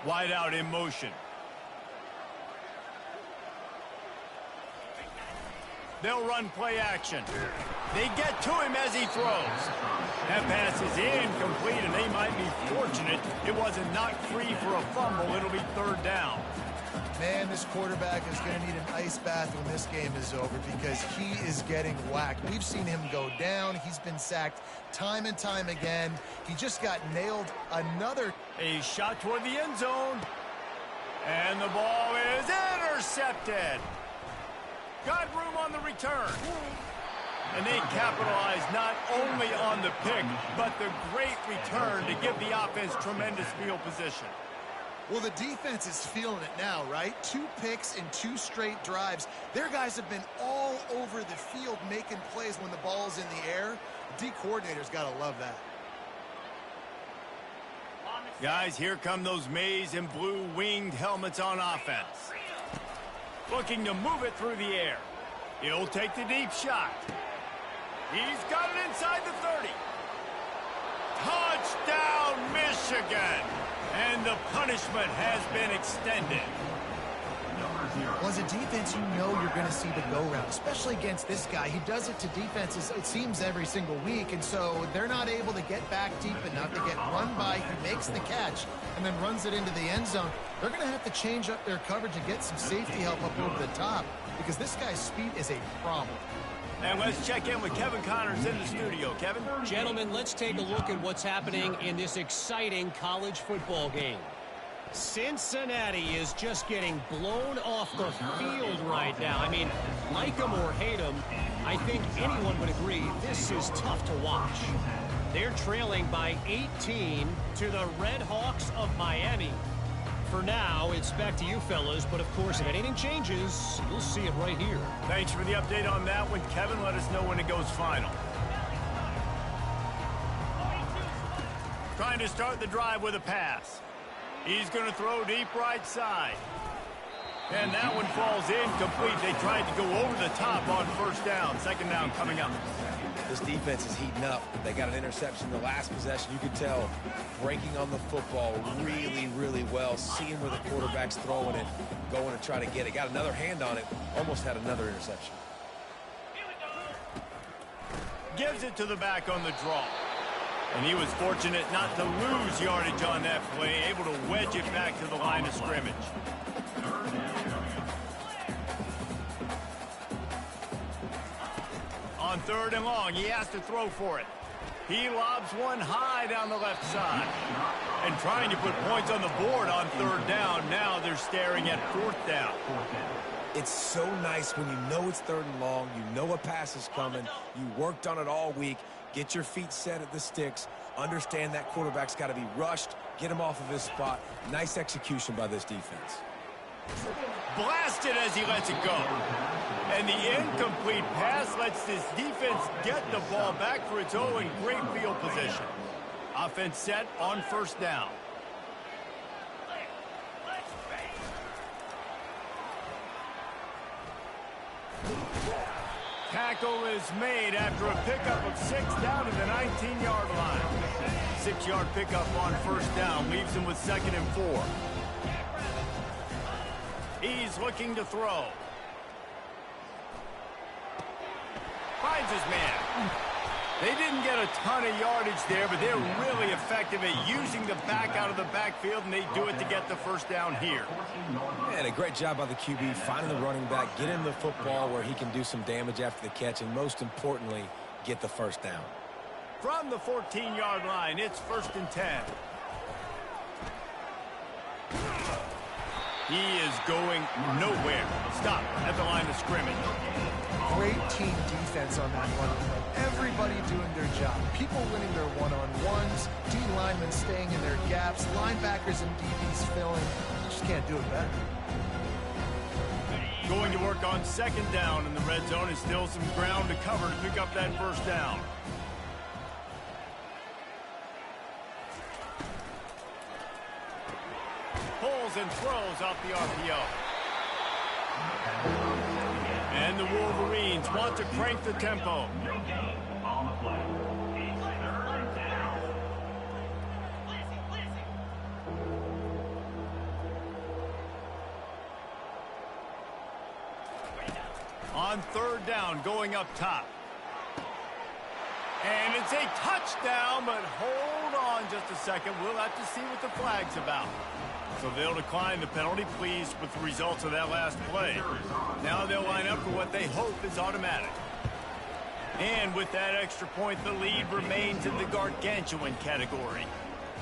Wide out in motion. They'll run play action. They get to him as he throws. That pass is incomplete, and they might be fortunate it wasn't knocked free for a fumble. It'll be third down. Man, this quarterback is going to need an ice bath when this game is over because he is getting whacked. We've seen him go down. He's been sacked time and time again. He just got nailed another. A shot toward the end zone. And the ball is intercepted. Got room on the return. And they capitalized not only on the pick, but the great return to give the offense tremendous field position. Well, the defense is feeling it now, right? 2 picks in 2 straight drives. Their guys have been all over the field making plays when the ball's in the air. D coordinator's got to love that. Guys, here come those maize and blue winged helmets on offense. Looking to move it through the air. He'll take the deep shot. He's got it inside the 30. Touchdown, Michigan! And the punishment has been extended. Well, as a defense, you know you're going to see the go-round, especially against this guy. He does it to defenses, it seems, every single week, and so they're not able to get back deep enough to get run by. He makes the catch and then runs it into the end zone. They're going to have to change up their coverage and get some safety help up over the top because this guy's speed is a problem. And let's check in with Kevin Connors in the studio. Kevin? Gentlemen, let's take a look at what's happening in this exciting college football game. Cincinnati is just getting blown off the field right now. I mean, like them or hate them, I think anyone would agree this is tough to watch. They're trailing by 18 to the Red Hawks of Miami. For now, it's back to you fellas, but of course, if anything changes, you'll see it right here. Thanks for the update on that one, Kevin. Let us know when it goes final. Trying to start the drive with a pass. He's going to throw deep right side. And that one falls incomplete. They tried to go over the top on first down. Second down coming up. This defense is heating up. They got an interception the last possession. You could tell breaking on the football really, really well. Seeing where the quarterback's throwing it, going to try to get it. Got another hand on it. Almost had another interception. Gives it to the back on the draw. And he was fortunate not to lose yardage on that play, able to wedge it back to the line of scrimmage. On third and long, he has to throw for it. He lobs one high down the left side. And trying to put points on the board on third down. Now they're staring at fourth down. It's so nice when you know it's third and long, you know a pass is coming, you worked on it all week, get your feet set at the sticks, understand that quarterback's got to be rushed, get him off of his spot. Nice execution by this defense. Blasted as he lets it go. And the incomplete pass lets this defense get the ball back for its own in great field position. Offense set on first down. Tackle is made after a pickup of 6 down to the 19-yard line. 6-yard pickup on first down leaves him with 2nd and 4. He's looking to throw. Finds his man. They didn't get a ton of yardage there, but they're really effective at using the back out of the backfield, and they do it to get the first down here. And a great job by the QB, finding the running back, get him the football where he can do some damage after the catch, and most importantly, get the first down. From the 14-yard line, it's 1st and 10. He is going nowhere. Stop at the line of scrimmage. Great team defense on that run play. Everybody doing their job. People winning their one-on-ones, D linemen staying in their gaps, linebackers and DBs filling. You just can't do it better. Going to work on 2nd down in the red zone is still some ground to cover to pick up that first down. Pulls and throws off the RPO. And the Wolverines want to crank the tempo. on third down going up top. And it's a touchdown, but hold on just a second. We'll have to see what the flag's about. So they'll decline the penalty, pleased with the results of that last play. Now they'll line up for what they hope is automatic. And with that extra point, the lead remains in the gargantuan category.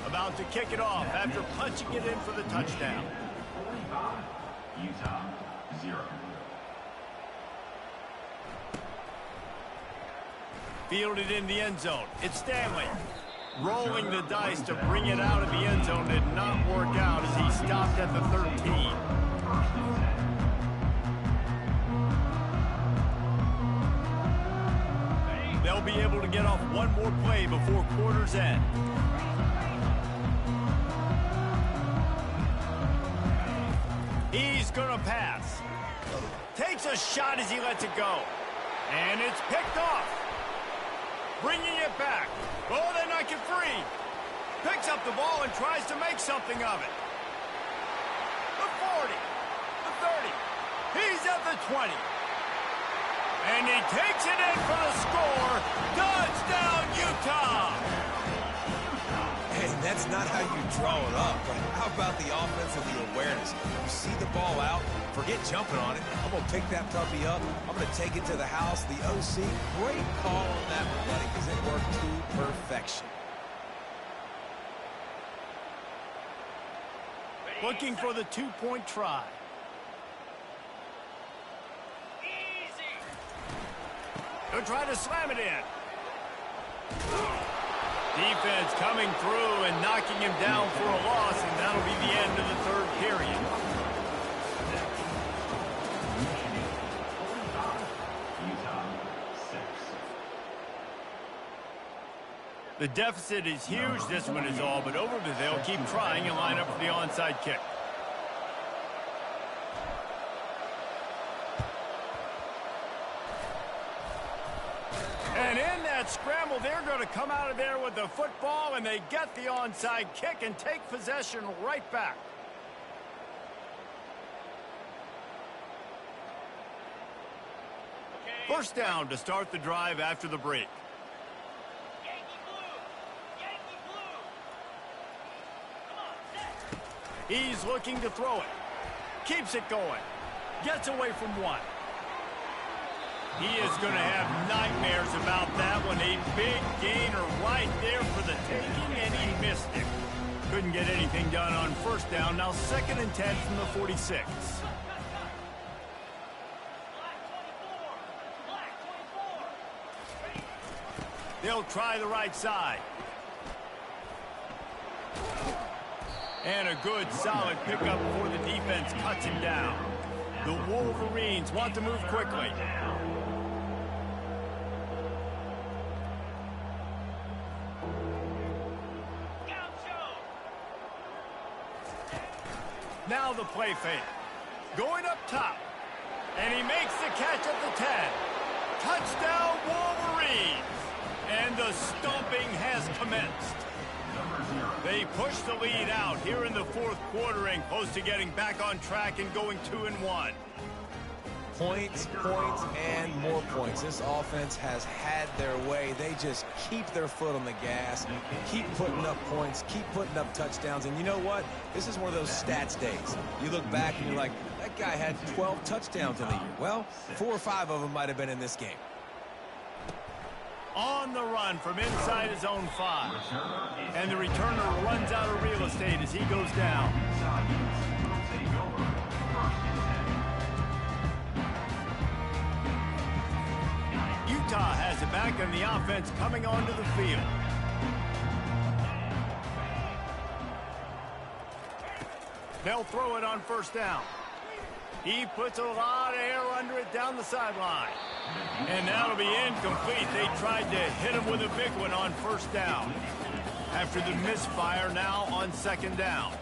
About to kick it off after punching it in for the touchdown. 45, Utah, 0. Fielded in the end zone. It's Stanley. Rolling the dice to bring it out of the end zone did not work out as he stopped at the 13. They'll be able to get off one more play before quarter's end. He's going to pass. Takes a shot as he lets it go. And it's picked off. Bringing it back. Oh, they knock it free. Picks up the ball and tries to make something of it. The 40. The 30. He's at the 20. And he takes it in for the score. Touchdown, Utah! Hey, that's not how you draw it up. But how about the offense and the awareness? You see the ball out, forget jumping on it. I'm going to pick that puppy up. I'm going to take it to the house. The OC, great call on that one, buddy, because it worked to perfection. Looking for the two-point try. He'll try to slam it in. Defense coming through and knocking him down for a loss, and that'll be the end of the third period. Utah, 6. The deficit is huge. This one is all but over, but they'll keep trying and line up for the onside kick. And in that scramble, they're going to come out of there with the football, and they get the onside kick and take possession right back. First down to start the drive after the break. He's looking to throw it. Keeps it going. Gets away from one. He is going to have nightmares about that one. A big gainer right there for the taking, and he missed it. Couldn't get anything done on first down. Now 2nd and 10 from the 46. They'll try the right side. And a good, solid pickup before the defense cuts him down. The Wolverines want to move quickly. Now the play fake. Going up top. And he makes the catch at the 10. Touchdown, Wolverines. And the stomping has commenced. They push the lead out here in the fourth quarter and close to getting back on track and going 2-1. Points, points, and more points. This offense has had their way. They just keep their foot on the gas, keep putting up points, keep putting up touchdowns. And you know what? This is one of those stats days. You look back and you're like, that guy had 12 touchdowns in the year. Well, 4 or 5 of them might have been in this game. On the run from inside his own 5. And the returner runs out of real estate as he goes down. Utah has it back and the offense coming onto the field. They'll throw it on first down. He puts a lot of air under it down the sideline. And that'll be incomplete. They tried to hit him with a big one on first down. After the misfire, now on second down.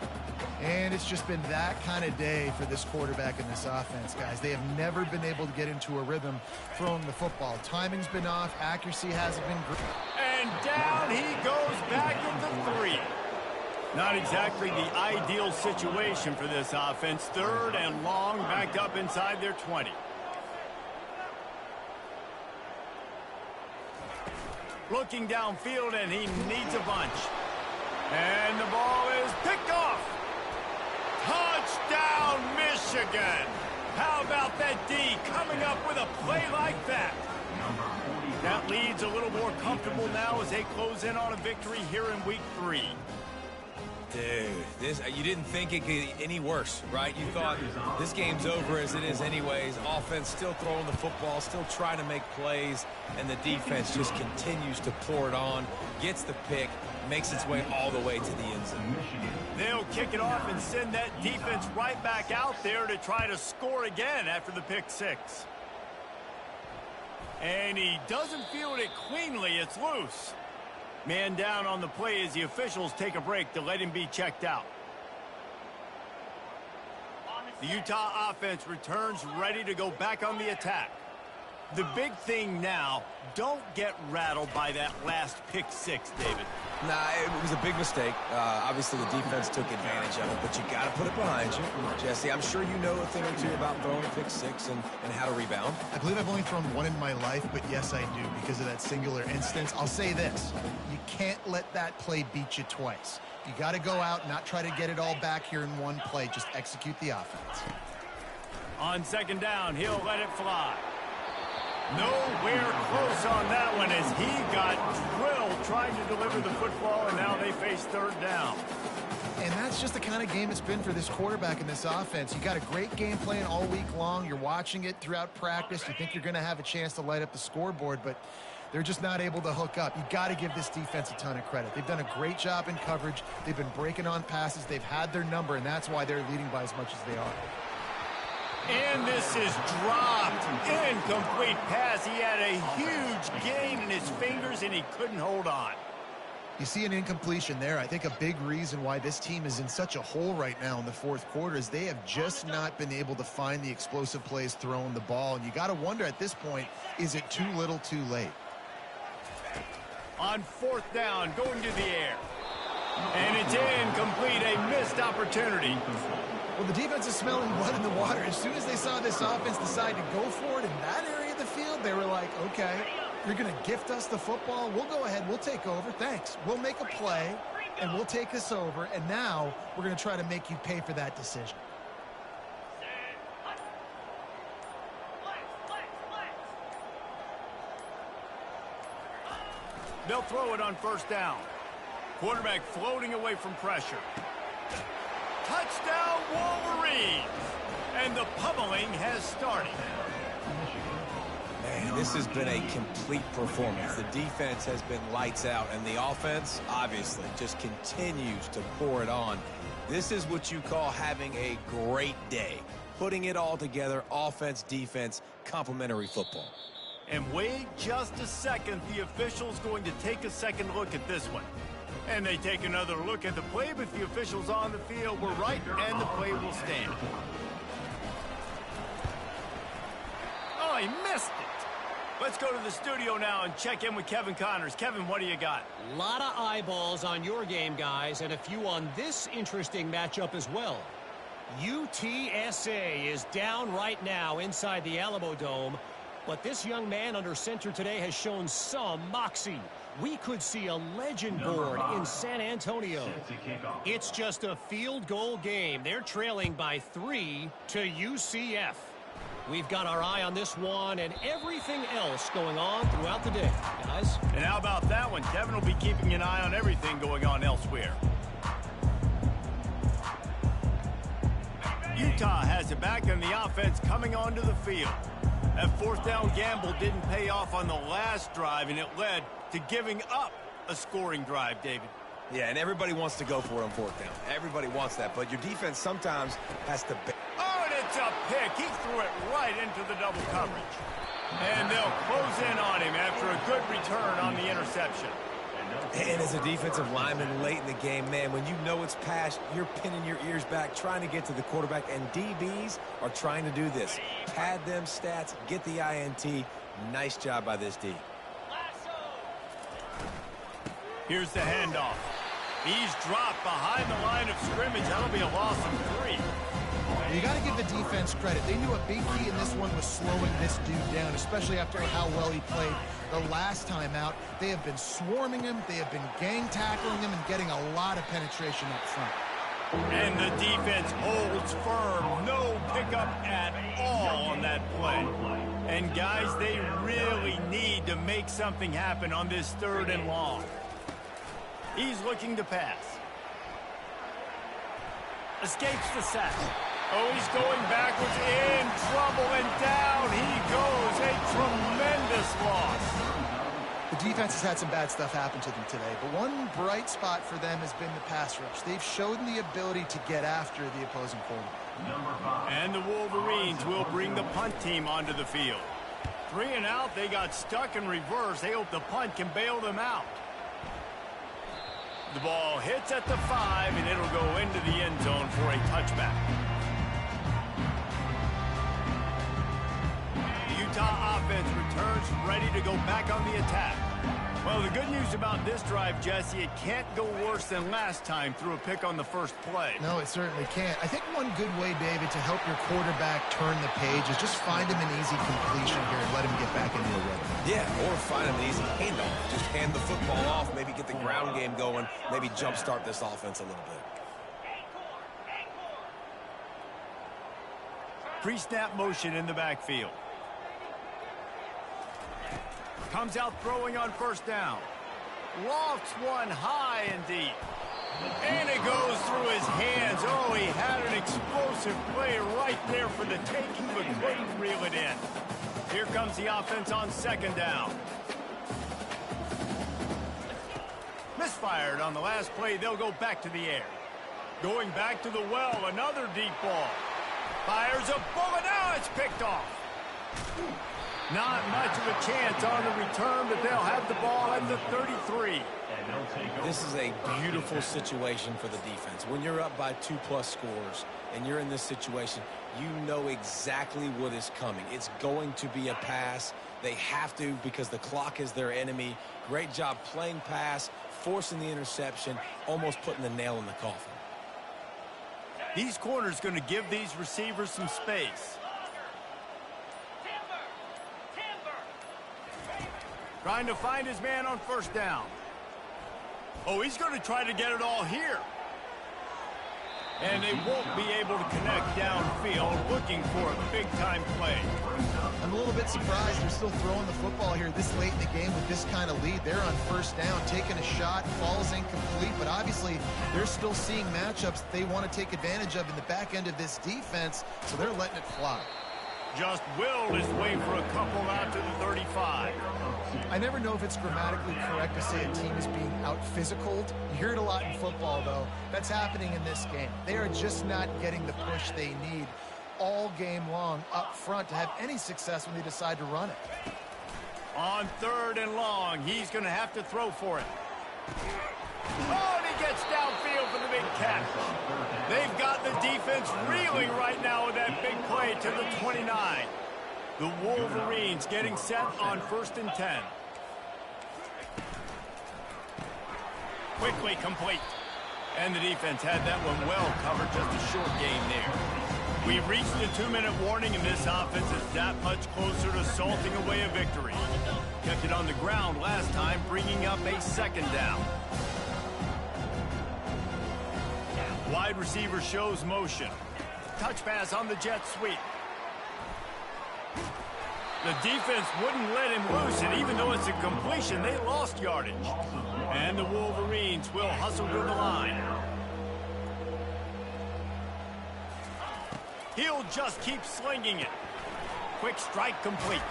And it's just been that kind of day for this quarterback and this offense, guys. They have never been able to get into a rhythm throwing the football. Timing's been off. Accuracy hasn't been great. And down he goes back into 3. Not exactly the ideal situation for this offense. 3rd and long, backed up inside their 20. Looking downfield, and he needs a bunch. And the ball is picked off. Touchdown, Michigan. How about that D coming up with a play like that? That lead's a little more comfortable now as they close in on a victory here in week 3. Dude, you didn't think it could get any worse, right? You thought this game's over as it is anyways. Offense still throwing the football, still trying to make plays, and the defense just continues to pour it on, gets the pick, makes its way all the way to the end zone. They'll kick it off and send that defense right back out there to try to score again after the pick 6. And he doesn't field it cleanly. It's loose. Man down on the play as the officials take a break to let him be checked out. The Utah offense returns ready to go back on the attack. The big thing now, don't get rattled by that last pick 6, David. Nah, it was a big mistake. Obviously, the defense took advantage of it, but you got to put it behind you. Jesse, I'm sure you know a thing or two about throwing a pick 6 and how to rebound. I believe I've only thrown one in my life, but yes, I do because of that singular instance. I'll say this. You can't let that play beat you twice. You got to go out, not try to get it all back here in one play. Just execute the offense. On second down, he'll let it fly. Nowhere close on that one as he got drilled trying to deliver the football, and now they face third down. And that's just the kind of game it's been for this quarterback in this offense. You got a great game plan all week long. You're watching it throughout practice. You think you're going to have a chance to light up the scoreboard, but they're just not able to hook up. You got to give this defense a ton of credit. They've done a great job in coverage. They've been breaking on passes. They've had their number, and that's why they're leading by as much as they are. And this is dropped. Incomplete pass. He had a huge gain in his fingers, and he couldn't hold on. You see an incompletion there. I think a big reason why this team is in such a hole right now in the fourth quarter is they have just not been able to find the explosive plays throwing the ball. And you got to wonder at this point, is it too little too late? On fourth down, going to the air. And it's incomplete, a missed opportunity. Well, the defense is smelling blood in the water. As soon as they saw this offense decide to go for it in that area of the field, they were like, okay, you're going to gift us the football. We'll go ahead. We'll take over. Thanks. We'll make a play, and we'll take this over. And now we're going to try to make you pay for that decision. They'll throw it on first down. Quarterback floating away from pressure. Touchdown, Wolverines! And the pummeling has started. Man, this has been a complete performance. The defense has been lights out, and the offense, obviously, just continues to pour it on. This is what you call having a great day. Putting it all together, offense, defense, complementary football. And wait just a second, the official's going to take a second look at this one. And they take another look at the play, but the officials on the field were right, and the play will stand. Oh, he missed it. Let's go to the studio now and check in with Kevin Connors. Kevin, what do you got? A lot of eyeballs on your game, guys, and a few on this interesting matchup as well. UTSA is down right now inside the Alamo Dome, but this young man under center today has shown some moxie. We could see a legend board in San Antonio. It's just a field goal game. They're trailing by 3 to UCF. We've got our eye on this one and everything else going on throughout the day, guys. And how about that one? Kevin will be keeping an eye on everything going on elsewhere. Utah has it back, and the offense coming onto the field. That fourth down gamble didn't pay off on the last drive, and it led to giving up a scoring drive, David. Yeah, and everybody wants to go for it on fourth down. Everybody wants that, but your defense sometimes has to... Oh, and it's a pick. He threw it right into the double coverage. And they'll close in on him after a good return on the interception. And as a defensive lineman late in the game, man, when you know it's passed, you're pinning your ears back, trying to get to the quarterback, and DBs are trying to do this. Pad them stats, get the INT. Nice job by this D. Here's the handoff. He's dropped behind the line of scrimmage. That'll be a loss of 3. You got to give the defense credit. They knew a big key in this one was slowing this dude down, especially after how well he played The last time out, they have been swarming him, they have been gang tackling him, and getting a lot of penetration up front. And the defense holds firm. No pickup at all on that play. And guys, they really need to make something happen on this 3rd and long. He's looking to pass. Escapes the sack. Oh, he's going backwards, in trouble, and down he goes. A tremendous loss. The defense has had some bad stuff happen to them today, but one bright spot for them has been the pass rush. They've shown the ability to get after the opposing quarterback. And the Wolverines will bring the punt team onto the field. 3 and out, they got stuck in reverse. They hope the punt can bail them out. The ball hits at the 5, and it'll go into the end zone for a touchback. The Utah offense returns ready to go back on the attack. Well, the good news about this drive, Jesse, it can't go worse than last time through a pick on the first play. No, it certainly can't. I think one good way, David, to help your quarterback turn the page is just find him an easy completion here and let him get back into a rhythm. Yeah, or find him an easy handoff. Just hand the football off, maybe get the ground game going, maybe jumpstart this offense a little bit. Pre-snap motion in the backfield. Comes out throwing on first down. Lofts one high and deep. And it goes through his hands. Oh, he had an explosive play right there for the taking, but couldn't reel it in. Here comes the offense on 2nd down. Misfired on the last play. They'll go back to the air. Going back to the well, another deep ball. Fires a bullet. Now it's picked off. Not much of a chance on the return, but they'll have the ball at the 33. This is a beautiful situation for the defense. When you're up by 2+ scores and you're in this situation, you know exactly what is coming. It's going to be a pass. They have to because the clock is their enemy. Great job playing pass, forcing the interception, almost putting the nail in the coffin. These corners going to give these receivers some space. Trying to find his man on first down. Oh, he's going to try to get it all here. And they won't be able to connect downfield, looking for a big-time play. I'm a little bit surprised they're still throwing the football here this late in the game with this kind of lead. They're on first down, taking a shot, falls incomplete, but obviously they're still seeing matchups that they want to take advantage of in the back end of this defense, so they're letting it fly. Just willed his way for a couple out to the 35. I never know if it's grammatically correct to say a team is being out-physicaled. You hear it a lot in football, though. That's happening in this game. They are just not getting the push they need all game long up front to have any success when they decide to run it. On 3rd and long, he's going to have to throw for it. Oh, and he gets downfield for the big catch. They've got the defense reeling right now with that big play to the 29. The Wolverines getting set on 1st and 10. Quickly complete. And the defense had that one well covered, just a short gain there. We've reached the 2-minute warning, and this offense is that much closer to salting away a victory. Kept it on the ground last time, bringing up a 2nd down. Wide receiver shows motion. Touch pass on the jet sweep. The defense wouldn't let him loose, and even though it's a completion, they lost yardage. And the Wolverines will hustle to the line. He'll just keep slinging it. Quick strike complete.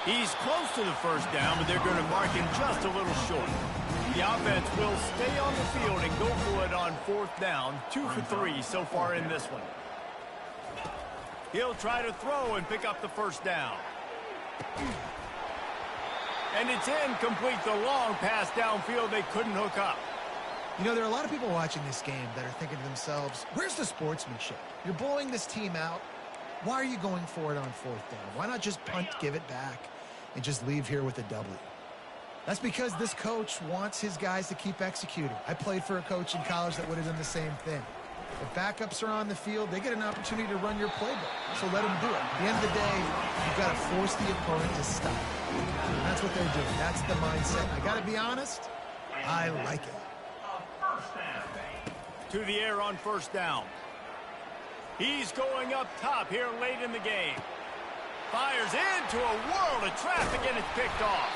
He's close to the first down, but they're going to mark him just a little short. The offense will stay on the field and go for it on 4th down. 2 for 3 so far in this one. He'll try to throw and pick up the first down. And it's incomplete. The long pass downfield they couldn't hook up. You know, there are a lot of people watching this game that are thinking to themselves, where's the sportsmanship? You're blowing this team out. Why are you going for it on 4th down? Why not just punt, give it back, and just leave here with a W? That's because this coach wants his guys to keep executing. I played for a coach in college that would have done the same thing. If backups are on the field, they get an opportunity to run your playbook. So let them do it. At the end of the day, you've got to force the opponent to stop. And that's what they're doing. That's the mindset. I got to be honest, I like it. To the air on first down. He's going up top here late in the game. Fires into a world of traffic, and it's picked off.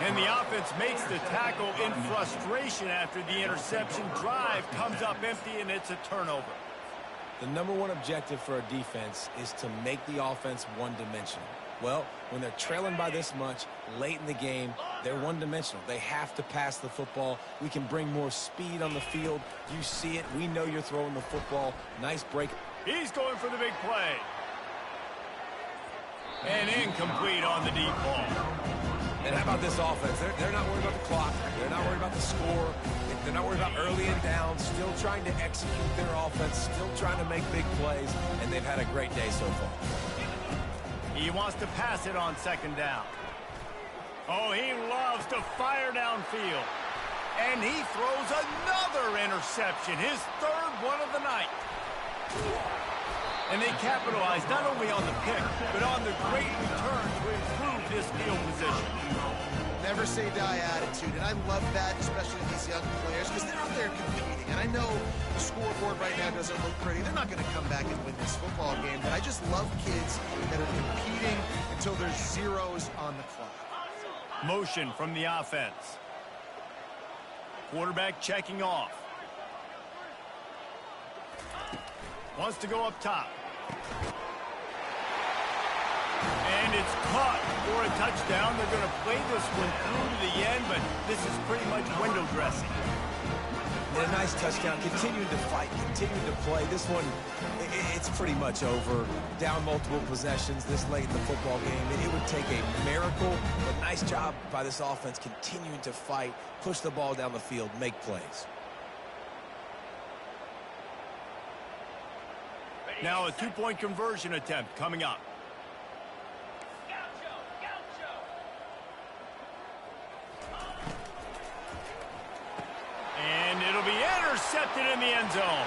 And the offense makes the tackle in frustration after the interception. Drive comes up empty, and it's a turnover. The number one objective for a defense is to make the offense one-dimensional. Well, when they're trailing by this much late in the game, they're one-dimensional. They have to pass the football. We can bring more speed on the field. You see it. We know you're throwing the football. Nice break. He's going for the big play. And incomplete on the deep ball. And how about this offense? They're not worried about the clock. They're not worried about the score. They're not worried about early and down. Still trying to execute their offense. Still trying to make big plays. And they've had a great day so far. He wants to pass it on second down. Oh, he loves to fire downfield. And he throws another interception. His third one of the night. And they capitalize not only on the pick, but on the great return to improve this field position. Never say die attitude, and I love that, especially with these young players, because they're out there competing. And I know the scoreboard right now doesn't look pretty. They're not going to come back and win this football game, but I just love kids that are competing until there's zeros on the clock. Motion from the offense. Quarterback checking off. Wants to go up top. And it's caught for a touchdown. They're going to play this one through to the end, but this is pretty much window dressing. And a nice touchdown. Continuing to fight, continuing to play. This one, it's pretty much over. Down multiple possessions this late in the football game. It would take a miracle, but nice job by this offense continuing to fight, push the ball down the field, make plays. Now a two-point conversion attempt coming up. And it'll be intercepted in the end zone.